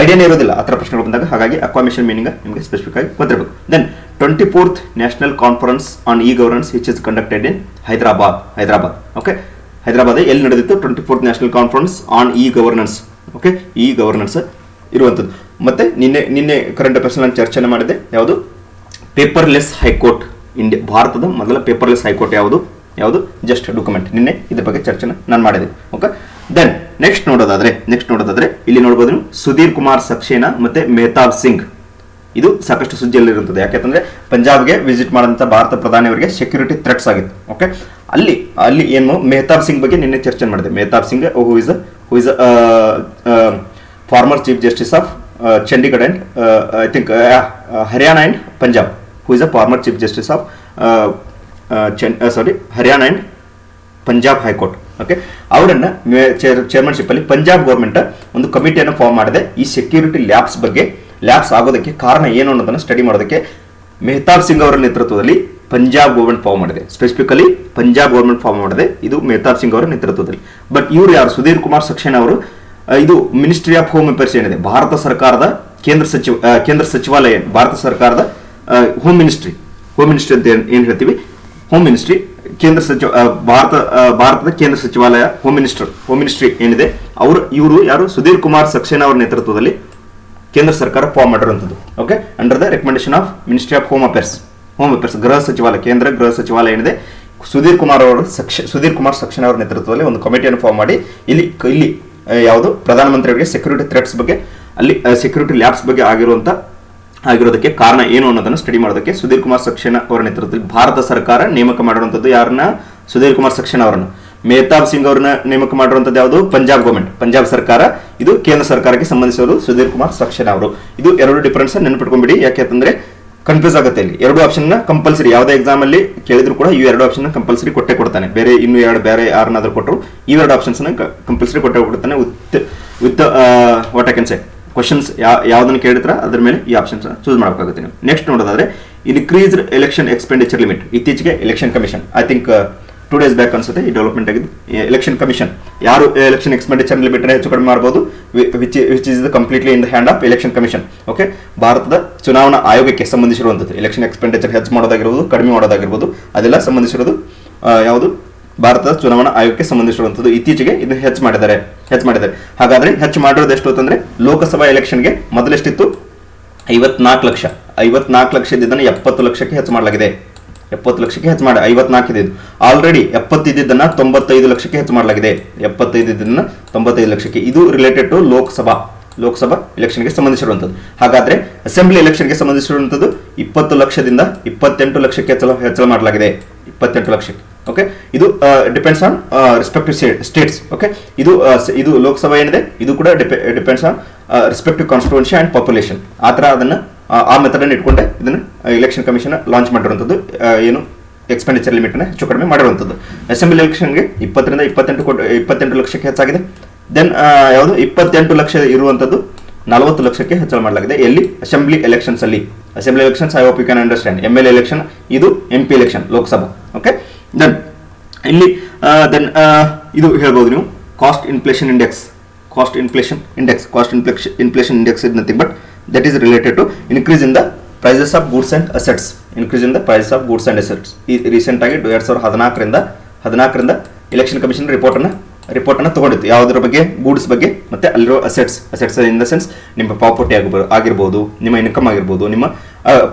A: ಐಡಿಯಾನೇ ಇರೋದಿಲ್ಲ ಆ ಥರ ಪ್ರಶ್ನೆಗಳು ಬಂದಾಗ. ಹಾಗಾಗಿ ಅಕ್ವಾಮೇಷನ್ ಮೀನಿಂಗ್ ನಿಮಗೆ ಸ್ಪೆಸಿಫಿಕ್ ಆಗಿ ಗೊತ್ತಿರಬೇಕು. Then 24th national conference on e governance which is conducted in Hyderabad. Okay, Hyderabad ಎಲ್ಲಿ ನಡೆದಿತ್ತು? 24th national conference on e governance. Okay, e governance ಇರುವಂಥದ್ದು. ಮತ್ತೆ ನಿನ್ನೆ ಕರೆಂಟ್ ಅಫೇರ್ಸ್ ನಾನು ಚರ್ಚೆ ಮಾಡಿದೆ. ಯಾವುದು? Paperless high court. ಭಾರತದ ಮೊದಲ ಪೇಪರ್ಲೆಸ್ ಹೈಕೋರ್ಟ್ ಯಾವುದು? Just document. ನಿನ್ನೆ ಇದ್ರ ಬಗ್ಗೆ ಚರ್ಚೆನ ನಾನು ಮಾಡಿದೆ. ಓಕೆ, ದೆನ್ ನೆಕ್ಸ್ಟ್ ನೋಡೋದಾದ್ರೆ ಇಲ್ಲಿ ನೋಡಬಹುದು, ಸುಧೀರ್ ಕುಮಾರ್ ಸಕ್ಸೇನಾ ಮತ್ತೆ ಮೆಹತಾಬ್ ಸಿಂಗ್. ಇದು ಸಾಕಷ್ಟು ಸುದ್ದಿಯಲ್ಲಿರುತ್ತದೆ. ಯಾಕೆಂದ್ರೆ ಪಂಜಾಬ್ಗೆ ವಿಸಿಟ್ ಮಾಡಿದಂಥ ಭಾರತ ಪ್ರಧಾನಿಯವರಿಗೆ ಸೆಕ್ಯೂರಿಟಿ ಥ್ರೆಟ್ಸ್ ಆಗಿತ್ತು. ಓಕೆ, ಅಲ್ಲಿ ಏನು ಮೆಹತಾಬ್ ಸಿಂಗ್ ಬಗ್ಗೆ ನಿನ್ನೆ ಚರ್ಚೆ ಮಾಡಿದೆ. Mehtab Singh who is former chief justice of Chandigarh and I think Haryana and Punjab, who is a former chief justice of Haryana and Punjab High Court. Okay, ಅವರನ್ನ ಚೇರ್ಮನ್ಶಿಪ್ ಅಲ್ಲಿ ಪಂಜಾಬ್ ಗೌರ್ಮೆಂಟ್ ಒಂದು ಕಮಿಟಿಯನ್ನು ಫಾರ್ಮ್ ಮಾಡಿದೆ. ಈ ಸೆಕ್ಯೂರಿಟಿ ಲ್ಯಾಬ್ಸ್ ಆಗೋದಕ್ಕೆ ಕಾರಣ ಏನು ಅನ್ನೋದನ್ನ study ಮಾಡೋದಕ್ಕೆ ಮೆಹತಾಬ್ ಸಿಂಗ್ ಅವರ ನೇತೃತ್ವದಲ್ಲಿ ಪಂಜಾಬ್ ಗೌರ್ಮೆಂಟ್ ಫಾರ್ಮ್ ಮಾಡಿದೆ. ಸ್ಪೆಸಿಫಿಕಲಿ ಪಂಜಾಬ್ ಗೌರ್ಮೆಂಟ್ ಫಾರ್ಮ್ ಮಾಡಿದೆ. ಇದು ಮೆಹತಾಬ್ ಸಿಂಗ್ ಅವರ ನೇತೃತ್ವದಲ್ಲಿ. ಬಟ್ ಇವರು ಯಾರು? ಸುಧೀರ್ ಕುಮಾರ್ ಸಕ್ಸೇನಾ ಅವರು. ಇದು ಮಿನಿಸ್ಟ್ರಿ ಆಫ್ ಹೋಮ್ ಅಫೇರ್ಸ್ ಏನಿದೆ, ಭಾರತ ಸರ್ಕಾರದ ಕೇಂದ್ರ ಸಚಿವಾಲಯ, ಭಾರತ ಸರ್ಕಾರದ ಹೋಮ್ ಮಿನಿಸ್ಟ್ರಿ ಅಂತ ಏನ್ ಹೇಳ್ತೀವಿ, ಹೋಮ್ ಮಿನಿಸ್ಟ್ರಿ, ಭಾರತದ ಕೇಂದ್ರ ಸಚಿವಾಲಯ, ಹೋಮ್ ಮಿನಿಸ್ಟ್ರಿ ಏನಿದೆ, ಇವರು ಯಾರು? ಸುಧೀರ್ ಕುಮಾರ್ ಸಕ್ಸೇನಾ ಅವರ ನೇತೃತ್ವದಲ್ಲಿ ಕೇಂದ್ರ ಸರ್ಕಾರ ಫಾರ್ಮ್ ಮಾಡಿರುವಂಥದ್ದು. Okay, under the recommendation of ministry of home affairs, ಗೃಹ ಸಚಿವಾಲಯ, ಕೇಂದ್ರ ಗೃಹ ಸಚಿವಾಲಯ ಏನಿದೆ, ಸುಧೀರ್ ಕುಮಾರ್ ಸಕ್ಸೇನಾ ಅವರ ನೇತೃತ್ವದಲ್ಲಿ ಒಂದು ಕಮಿಟಿಯನ್ನು ಫಾರ್ಮ್ ಮಾಡಿ ಇಲ್ಲಿ ಯಾವುದು ಪ್ರಧಾನಮಂತ್ರಿಯವರಿಗೆ ಸೆಕ್ಯೂರಿಟಿ ಥ್ರೆಟ್ಸ್ ಬಗ್ಗೆ, ಅಲ್ಲಿ ಸೆಕ್ಯೂರಿಟಿ ಲ್ಯಾಬ್ಸ್ ಬಗ್ಗೆ ಆಗಿರೋದಕ್ಕೆ ಕಾರಣ ಏನು ಅನ್ನೋದನ್ನು ಸ್ಟಡಿ ಮಾಡೋದಕ್ಕೆ ಸುಧೀರ್ ಕುಮಾರ್ ಸಕ್ಸೇನಾ ಅವರ ನೇತೃತ್ವದಲ್ಲಿ ಭಾರತ ಸರ್ಕಾರ ನೇಮಕ ಮಾಡಿರುವಂಥದ್ದು. ಯಾರನ್ನ? ಸುಧೀರ್ ಕುಮಾರ್ ಸಕ್ಸೇನಾ ಅವರನ್ನು. ಮೇಹತಾಬ್ ಸಿಂಗ್ ಅವ್ರನ್ನ ನೇಮಕ ಮಾಡಿರುವಂತದ್ದು ಯಾವುದು ಪಂಜಾಬ್ ಗೌರ್ಮೆಂಟ್, ಪಂಜಾಬ್ ಸರ್ಕಾರ. ಇದು ಕೇಂದ್ರ ಸರ್ಕಾರಕ್ಕೆ ಸಂಬಂಧಿಸಿರೋದು ಸುಧೀರ್ ಕುಮಾರ್ ಸಕ್ಸೇನಾ ಅವರು. ಇದು ಎರಡು ಡಿಫರೆನ್ಸ್ ನೆನಪಿಟ್ಕೊಂಡ್ಬಿಡಿ, ಯಾಕೆಂತಂದ್ರೆ ಕನ್ಫ್ಯೂಸ್ ಆಗುತ್ತೆ ಇಲ್ಲಿ. ಎರಡು ಆಪ್ಷನ್ ಕಂಪಲ್ಸರಿ ಯಾವುದೇ ಎಕ್ಸಾಮ್ ಅಲ್ಲಿ ಕೇಳಿದ್ರು ಕೂಡ ಈ ಎರಡು ಆಪ್ಷನ್ ಕಂಪಲ್ಸರಿ ಕೊಟ್ಟೆ ಕೊಡ್ತಾನೆ. ಬೇರೆ ಇನ್ನು ಎರಡು ಬೇರೆ ಯಾರನ್ನಾದ್ರೂ ಕೊಟ್ಟರು ಈ ಎರಡು ಆಪ್ಷನ್ಸ್ ಕಂಪಲ್ಸರಿ ಕೊಟ್ಟೆ ಕೊಡ್ತಾನೆ with what I can say questions ಯಾವ್ದನ್ನ ಕೇಳಿದ್ರ ಅದ್ರ ಮೇಲೆ ಈ ಆಪ್ಷನ್ಸ್ ಚೂಸ್ ಮಾಡಬೇಕಾಗುತ್ತೆ ನೀವು. ನೆಕ್ಸ್ಟ್ ನೋಡೋದಾದ್ರೆ ಇನ್ಕ್ರೀಸ್ಡ್ ಎಲೆಕ್ಷನ್ ಎಕ್ಸ್ಪೆಂಡಿಚರ್ ಲಿಮಿಟ್. ಇತ್ತೀಚೆಗೆ election commission I think 2 days back ಅನ್ಸುತ್ತೆ ಈ ಡೆವಲಪ್ಮೆಂಟ್ ಆಗಿದ್ದು. ಎಲೆಕ್ಷನ್ ಕಮಿಷನ್ ಯಾರು ಎಲೆಕ್ಷನ್ ಎಕ್ಸ್ಪೆಂಡಿಚರ್ ಲಿಮಿಟ್ ಹೆಚ್ಚು ಕಡಿಮೆ ಮಾಡಬಹುದು, which is completely in the hand of election commission. Okay, ಭಾರತದ ಚುನಾವಣಾ ಆಯೋಗಕ್ಕೆ ಸಂಬಂಧಿಸಿರುವಂಥದ್ದು ಎಲೆಕ್ಷನ್ ಎಕ್ಸ್ಪೆಂಡಿಚರ್ ಹೆಚ್ಚು ಮಾಡೋದಾಗಿರ್ಬೋದು ಕಡಿಮೆ ಮಾಡೋದಾಗಿರ್ಬೋದು ಅದೆಲ್ಲ ಸಂಬಂಧಿಸಿರೋದು ಯಾವುದು ಭಾರತದ ಚುನಾವಣಾ ಆಯೋಗಕ್ಕೆ ಸಂಬಂಧಿಸಿರುವಂಥದ್ದು. ಇತ್ತೀಚೆಗೆ ಇದು ಹೆಚ್ಚು ಮಾಡಿದ್ದಾರೆ. ಹಾಗಾದ್ರೆ ಹೆಚ್ಚು ಮಾಡಿರೋದು ಎಷ್ಟು ಅಂತಂದ್ರೆ ಲೋಕಸಭಾ ಎಲೆಕ್ಷನ್ಗೆ ಮೊದಲೆಷ್ಟಿತ್ತು 54 ಲಕ್ಷ. 54 ಲಕ್ಷದಿಂದ 70 ಲಕ್ಷಕ್ಕೆ ಹೆಚ್ಚು ಮಾಡಲಾಗಿದೆ. 70 ಲಕ್ಷಕ್ಕೆ ಹೆಚ್ಚು ಮಾಡಿ 54 ಇದ್ದು ಆಲ್ರೆಡಿ 70 ಇದ್ದನ್ನ 95 ಲಕ್ಷಕ್ಕೆ ಹೆಚ್ಚು ಮಾಡಲಾಗಿದೆ. 75 ಇದ್ದನ್ನ 95 ಲಕ್ಷಕ್ಕೆ. ಇದು ರಿಲೇಟೆಡ್ ಟು ಲೋಕಸಭಾ ಎಲೆಕ್ಷನ್ಗೆ ಸಂಬಂಧಿಸಿರುವಂಥದ್ದು. ಹಾಗಾದ್ರೆ ಅಸೆಂಬ್ಲಿ ಎಲೆಕ್ಷನ್ಗೆ ಸಂಬಂಧಿಸಿರುವಂಥದ್ದು 20 ಲಕ್ಷದಿಂದ 28 ಲಕ್ಷಕ್ಕೆ ಹೆಚ್ಚಳ ಮಾಡಲಾಗಿದೆ. 28 ಲಕ್ಷಕ್ಕೆ. ಓಕೆ, ಇದು depends on respective States. Okay, ಇದು ಲೋಕಸಭಾ ಏನಿದೆ ಇದು ಕೂಡ depends on respective constituency and population. ಆ ಥರ ಅದನ್ನ ಆ ಮೆಥಡ್ ಅನ್ನು ಇಟ್ಕೊಂಡೆ ಇದನ್ನ ಎಲೆಕ್ಷನ್ ಕಮಿಷನ್ ಲಾಂಚ್ ಮಾಡಿರುವಂಥದ್ದು. ಏನು ಎಕ್ಸ್ಪೆಂಡಿಚರ್ ಲಿಮಿಟ್ ನ ಹೆಚ್ಚು ಕಡಿಮೆ ಮಾಡಿರುವಂಥದ್ದು. ಅಸೆಂಬ್ಲಿ ಎಲೆಕ್ಷನ್ಗೆ 20ರಿಂದ 28 ಲಕ್ಷಕ್ಕೆ ಹೆಚ್ಚಾಗಿದೆ. ದೆನ್ ಯಾವುದು 28 ಲಕ್ಷ ಇರುವಂಥದ್ದು 40 ಲಕ್ಷಕ್ಕೆ ಹೆಚ್ಚಳ ಮಾಡಲಾಗಿದೆ. ಎಲ್ಲಿ ಅಸೆಂಬ್ಲಿ ಎಲೆಕ್ಷನ್ಸ್ ಅಲ್ಲಿ. Assembly elections I hope you can understand. MLA election, ಇದು MP election Lok Sabha. Okay, then ಇಲ್ಲಿ ಇದು ಹೇಳ್ಬೋದು ನೀವು cost inflation index is nothing but that is related to increase in the prices of goods and assets. ಈ recent ಆಗಿ 2014ರಿಂದ election commission report ಅನ್ನ ತಗೊಂಡಿತ್ತು. ಯಾವುದರ ಬಗ್ಗೆ? ಗೂಡ್ಸ್ ಬಗ್ಗೆ ಮತ್ತೆ ಅಲ್ಲಿರೋ ಅಸೆಟ್ಸ್ ಇನ್ ದ ಸೆನ್ಸ್ ನಿಮ್ಮ ಪ್ರಾಪರ್ಟಿ ಆಗಿರ್ಬೋದು, ನಿಮ್ಮ ಇನ್ಕಮ್ ಆಗಿರ್ಬೋದು. ನಿಮ್ಮ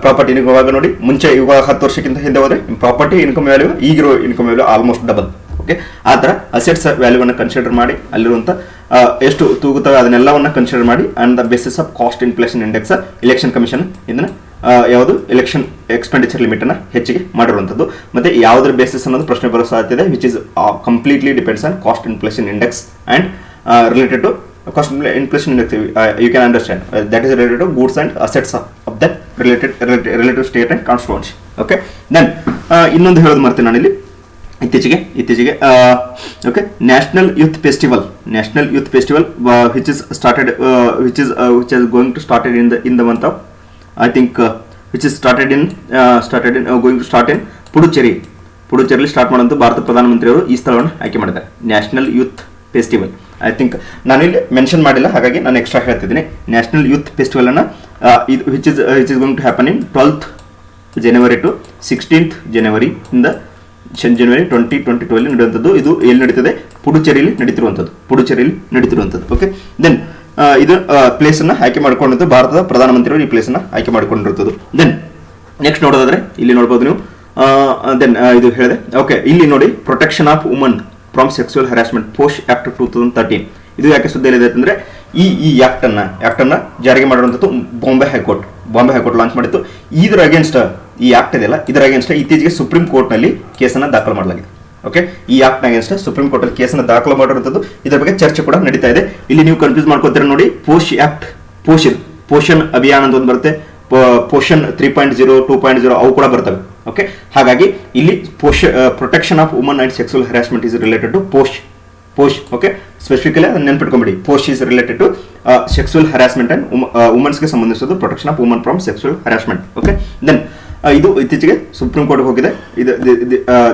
A: ಪ್ರಾಪರ್ಟಿ ಇವಾಗ ನೋಡಿ, ಮುಂಚೆ ಇವಾಗ 10 ವರ್ಷಕ್ಕಿಂತ ಹಿಂದೆ ಹೋದ್ರೆ ನಿಮ್ಮ ಪ್ರಾಪರ್ಟಿ ಇನ್ಕಮ್ ವ್ಯಾಲ್ಯೂ ಈಗಿರೋ income value almost double. Okay, ಆ ಥರ ಅಸೆಟ್ಸ್ ವ್ಯಾಲ್ಯೂವನ್ನು ಕನ್ಸಿಡರ್ ಮಾಡಿ ಅಲ್ಲಿರುವಂಥ ಎಷ್ಟು ತೂಗುತ್ತವೆ ಅದನ್ನೆಲ್ಲವನ್ನ ಕನ್ಸಿಡರ್ ಮಾಡಿ and the basis of cost inflation index election commission ಇದನ್ನ ಯಾವುದು ಎಲೆಕ್ಷನ್ ಎಕ್ಸ್ಪೆಂಡಿಚರ್ ಲಿಮಿಟ್ ಅನ್ನ ಹೆಚ್ಚಿಗೆ ಮಾಡಿರುವಂಥದ್ದು. ಮತ್ತೆ ಯಾವುದರ ಬೇಸಿಸ್ ಅನ್ನೋದು ಪ್ರಶ್ನೆ ಬರೋ ಸಾಧ್ಯತೆ which is completely depends on cost inflation index and related to cost inflation index. You can understand that is related to goods and assets of that related state and constituency. Okay, then ಇನ್ನೊಂದು ಹೇಳೋದು ಮಾಡ್ತೀನಿ ನಾನಿಲ್ಲಿ. ಇತ್ತೀಚೆಗೆ okay, national youth festival which is going to start in the month of I think which is started in going to start in ಪುಡುಚೇರಿಯಲ್ಲಿ start ಮಾಡುವಂಥ ಭಾರತ ಪ್ರಧಾನಮಂತ್ರಿಯವರು ಈ ಸ್ಥಳವನ್ನು ಆಯ್ಕೆ ಮಾಡಿದ್ದಾರೆ. National youth festival I think ನಾನಿಲ್ಲಿ ಮೆನ್ಷನ್ ಮಾಡಿಲ್ಲ, ಹಾಗಾಗಿ ನಾನು ಎಕ್ಸ್ಟ್ರಾ ಹೇಳ್ತಿದ್ದೀನಿ. ನ್ಯಾಷನಲ್ ಯೂತ್ ಫೆಸ್ಟಿವಲ್ ಅನ್ನ which is going to happen in 12th January to 16th January in the ಜನವರಿ 2022 ನಡೆಯುವಂಥದ್ದು. ಇದು ಎಲ್ಲಿ ನಡೀತದೆ? ಪುಡುಚೇರಿಯಲ್ಲಿ ನಡೀತಿರುವಂಥದ್ದು. ಓಕೆ, ದೆನ್ ಇದು ಪ್ಲೇಸ್ ಅನ್ನ ಆಯ್ಕೆ ಮಾಡಿಕೊಂಡಿದ್ದು ಭಾರತದ ಪ್ರಧಾನಮಂತ್ರಿಯವರು ಈ ಪ್ಲೇಸ್ ಅನ್ನ ಆಯ್ಕೆ ಮಾಡಿಕೊಂಡಿರುತ್ತದೆ. ದೆನ್ ನೆಕ್ಸ್ಟ್ ನೋಡೋದಾದ್ರೆ ಇಲ್ಲಿ ನೋಡಬಹುದು ನೀವು. ದೆನ್ ಇದು ಹೇಳಿದೆ. ಓಕೆ, ಇಲ್ಲಿ ನೋಡಿ, protection of woman from sexual harassment post act 2013. ಇದು ಯಾಕೆ ಸುದ್ದಿ ಇದೆ ಅಂತಂದ್ರೆ ಈ ಆಕ್ಟ್ ಅನ್ನ ಜಾರಿಗೆ ಮಾಡಿರುವಂಥದ್ದು ಬಾಂಬೆ ಹೈಕೋರ್ಟ್ ಲಾಂಚ್ ಮಾಡಿತ್ತು. ಇದರ ಅಗೇನ್ಸ್ಟ್ ಈ ಆಕ್ಟ್ ಇದೆಯಲ್ಲ, ಇದರ ಅಗೇನ್ಸ್ಟ್ ಇತ್ತೀಚೆಗೆ ಸುಪ್ರೀಂ ಕೋರ್ಟ್ ನಲ್ಲಿ ಕೇಸನ್ನ ದಾಖಲು ಮಾಡಲಾಗಿದೆ. ಓಕೆ, ಈ ಆಕ್ಟ್ ಅಗೇನ್ಸ್ಟ್ ಸುಪ್ರೀಂ ಕೋರ್ಟ್ ಅಲ್ಲಿ ಕೇಸನ್ನ ದಾಖಲು ಮಾಡಿರುವಂಥದ್ದು. ಇದರ ಬಗ್ಗೆ ಚರ್ಚೆ ಕೂಡ ನಡೀತಾ ಇದೆ. ಇಲ್ಲಿ ನೀವು ಕನ್ಫ್ಯೂಸ್ ಮಾಡ್ಕೊತೀರ ನೋಡಿ, ಪೋಷನ್ ಅಭಿಯಾನ ಅಂತ ಒಂದು ಬರುತ್ತೆ, ಪೋಷನ್ 3.0 2.0 ಅವು ಕೂಡ ಬರ್ತವೆ. ಓಕೆ, ಹಾಗಾಗಿ ಇಲ್ಲಿ protection of woman and sexual harassment is related to POSH. Okay, specifically ಅದನ್ನ ನೆನ್ಪಿಟ್ಕೊಂಬಿಡಿ. POSH is related to sexual harassment and ವುಮನ್ಸ್ಗೆ ಸಂಬಂಧಿಸಿದ protection of woman from sexual harassment. Okay, then ಇದು ಇತ್ತೀಚೆಗೆ ಸುಪ್ರೀಂ ಕೋರ್ಟ್ ಹೋಗಿದೆ.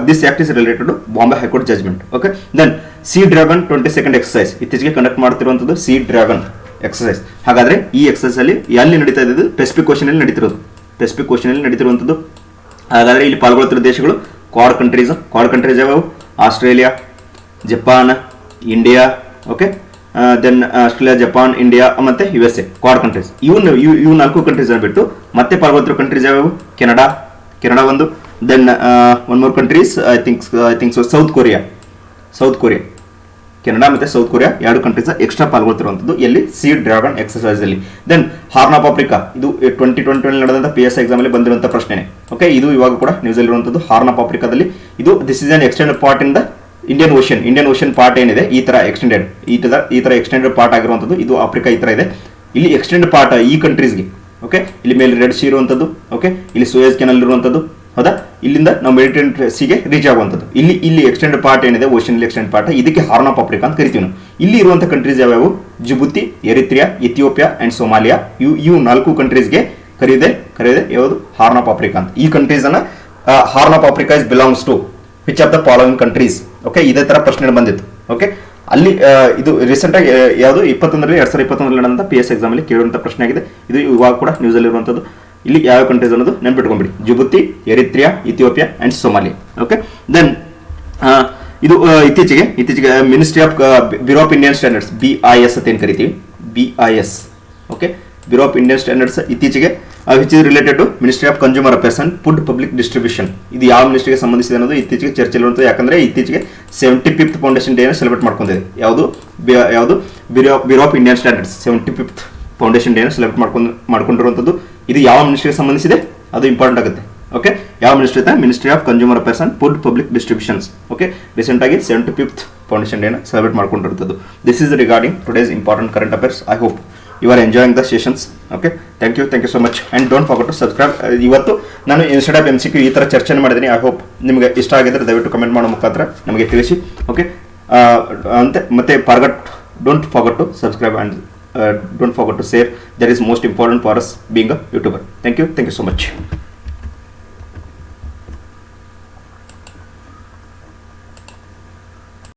A: This act is related to Bombay high court judgement. Okay, then sea dragon 22nd exercise ಇತ್ತೀಚೆಗೆ conduct ಮಾಡ್ತಿರುವಂಥದ್ದು sea dragon exercise. ಹಾಗಾದ್ರೆ ಈ exercise ಅಲ್ಲಿ ಎಲ್ಲಿ ನಡೀತಾ ಇದ್ದು? ಪೆಸಿಫಿಕ್ ಓಷನ್ ಅಲ್ಲಿ ನಡೀತಿರುವಂಥದ್ದು. ಹಾಗಾದ್ರೆ ಇಲ್ಲಿ ಪಾಲ್ಗೊಳ್ತಿರೋ ದೇಶಗಳು ಕ್ವಾಡ್ ಕಂಟ್ರೀಸ್ ಯಾವ್ಯಾವು? Australia, Japan, India. Okay, then Australia, Japan, India ಮತ್ತೆ USA ಕ್ವಾಡ್ ಕಂಟ್ರೀಸ್. ಇವು 4 ಕಂಟ್ರೀಸ್ ಅನ್ನು ಬಿಟ್ಟು ಮತ್ತೆ ಪಾಲ್ಗೊಳ್ತಿರೋ ಕಂಟ್ರೀಸ್ ಯಾವ್ಯಾವು? ಕೆನಡಾ ಒಂದು. Then one more countries I think South Korea. Canada ಮತ್ತೆ ಸೌತ್ ಕೊರಿಯಾ 2 ಕಂಟ್ರೀಸ್ ಎಕ್ಸ್ಟ್ರಾ ಪಾಲ್ಗೊಳ್ತಿರುವಂಥದ್ದು ಎಲ್ಲಿ? ಸಿ ಡ್ರ್ಯಾಗನ್ ಎಕ್ಸರ್ಸೈಸ್ ಅಲ್ಲಿ. ದೆನ್ ಹಾರ್ನ್ ಆಫ್ ಆಫ್ರಿಕಾ, ಇದು 2020 ನಡೆದಂತ PSI ಎಕ್ಸಾಮ್ ಅಲ್ಲಿ ಬಂದಿರುವಂತಹ ಪ್ರಶ್ನೆ. ಓಕೆ, ಇದು ಇವಾಗ ಕೂಡ ನ್ಯೂಸ್ ಅಲ್ಲಿ ಇರುವಂತದ್ದು. ಹಾರ್ನ್ ಆಫ್ ಆಫ್ರಿಕಾದಲ್ಲಿ ಇದು this is an extend part in the Indian ocean part ಏನಿದೆ ಈ ತರ ಎಕ್ಸ್ಟೆಂಡೆಡ್ ಪಾರ್ಟ್ ಆಗಿರುವಂಥದ್ದು, ಇದು ಆಫ್ರಿಕಾ ಈ ತರ ಇದೆ. ಇಲ್ಲಿ ಎಕ್ಸ್ಟೆಂಡ್ ಪಾರ್ಟ್ ಈ ಕಂಟ್ರೀಸ್ಗೆ, ಓಕೆ, ಇಲ್ಲಿ ಮೇಲೆ ರೆಡ್ ಸಿ ಇರುವಂಥದ್ದು, ಓಕೆ, ಇಲ್ಲಿ ಸೂಯಸ್ ಕೆನಲ್ ಇರುವಂಥದ್ದು, ಹೌದಾ, ಇಲ್ಲಿಂದ ನಾವು ಮೆಡಿಟರೇನಿಯನ್ ಸಿಗೆ ರೀಚ್ ಆಗುವಂಥದ್ದು. ಇಲ್ಲಿ ಎಕ್ಸ್ಟೆಂಡ್ ಪಾರ್ಟ್ ಏನಿದೆ ಓಷನ್ ಎಕ್ಸ್ಟೆಂಡ್ ಪಾರ್ಟ್, ಇದಕ್ಕೆ ಹಾರ್ನ್ ಆಫ್ ಆಫ್ರಿಕಾ ಅಂತ ಕರಿತೀವಿ ನಾವು. ಇಲ್ಲಿ ಇರುವಂಥ ಕಂಟ್ರೀಸ್ ಯಾವ್ಯಾವು? ಜಿಬುತಿ, ಎರಿತ್ರಿಯಾ, ಇಥಿಯೋಪಿಯಾ ಅಂಡ್ ಸೋಮಾಲಿಯಾ. ಇವು 4 ಕಂಟ್ರೀಸ್ಗೆ ಕರೆದಿದೆ ಯಾವುದು? ಹಾರ್ನ್ ಆಫ್ ಆಫ್ರಿಕಾ ಅಂತ. ಈ ಕಂಟ್ರೀಸ್ ಅನ್ನ Horn of Africa is belongs to which of the following countries? Okay, ಇದೇ ತರ ಪ್ರಶ್ನೆ ಬಂದಿತ್ತು. ಓಕೆ, ಅಲ್ಲಿ ಇದು ರೀಸೆಂಟ್ ಆಗಿ ಯಾವುದು 2021 ನಡೆದಂತ PS ಎಕ್ಸಾಮ್ ಅಲ್ಲಿ ಕೇಳುವಂತ ಪ್ರಶ್ನೆ ಆಗಿದೆ. ಇದು ಇವಾಗ ಕೂಡ ನ್ಯೂಸ್ ಅಲ್ಲಿ ಇರುವಂತದ್ದು. ಇಲ್ಲಿ ಯಾವ ಕಂಟ್ರೀಸ್ ಅನ್ನೋದು ನೆನ್ಪಿಟ್ಕೊಂಡ್ಬಿಡಿ: Djibouti, Eritrea, Ethiopia and Somalia. Okay, then ಇದು ಇತ್ತೀಚೆಗೆ ministry of bureau of Indian standards, BIS ಅಂತ ಏನು ಕರಿತೀವಿ, BIS. Okay, bureau of Indian standards ಇತ್ತೀಚೆಗೆ which is related to ministry of consumer affairs and food public distribution. ಇದು ಯಾವ ಮಿನಿಸ್ಟ್ರಿಗೆ ಸಂಬಂಧಿಸಿದೆ ಅನ್ನೋದು ಇತ್ತೀಚೆಗೆ ಚರ್ಚೆಲಿರುವಂಥದ್ದು. ಯಾಕಂದ್ರೆ ಇತ್ತೀಚೆಗೆ 75th ಫೌಂಡೇಶನ್ ಡೇನ ಸೆಲೆಬ್ರೇಟ್ ಮಾಡ್ಕೊಂಡಿದೆ. ಯಾವುದು bureau of Indian standards 75th foundation ಡೇನ ಸೆಲೆಬ್ರೇಟ್ ಮಾಡ್ಕೊಂಡಿರುವಂಥದ್ದು. ಇದು ಯಾವ ಮಿನಿಸ್ಟ್ರಿಗೆ ಸಂಬಂಧಿಸಿದೆ ಅದು ಇಂಪಾರ್ಟೆಂಟ್ ಆಗುತ್ತೆ. ಓಕೆ, ಯಾವ ಮಿನಿಸ್ಟ್ರಿ ಇದೆ? Ministry of consumer affairs and food public distributions. Okay, recent ಆಗಿ 75th ಫೌಂಡೇಶನ್ ಡೇನ ಸೆಲೆಬ್ರೇಟ್ ಮಾಡ್ಕೊಂಡಿರುತ್ತದೆ. This is regarding today's important current affairs. I hope you are enjoying the sessions. Okay, thank you so much and don't forget to subscribe. ಇವತ್ತು ನಾನು instead of MCQ ಈ ಥರ ಚರ್ಚೆ ಮಾಡಿದ್ದೀನಿ. I hope ನಿಮಗೆ ಇಷ್ಟ ಆಗಿದ್ರೆ ದಯವಿಟ್ಟು ಕಮೆಂಟ್ ಮಾಡೋ ಮುಖಾಂತರ ನಮಗೆ ತಿಳಿಸಿ. ಓಕೆ, ಮತ್ತೆ don't forget to subscribe and don't forget to share. That is most important for us being a YouTuber. Thank you so much.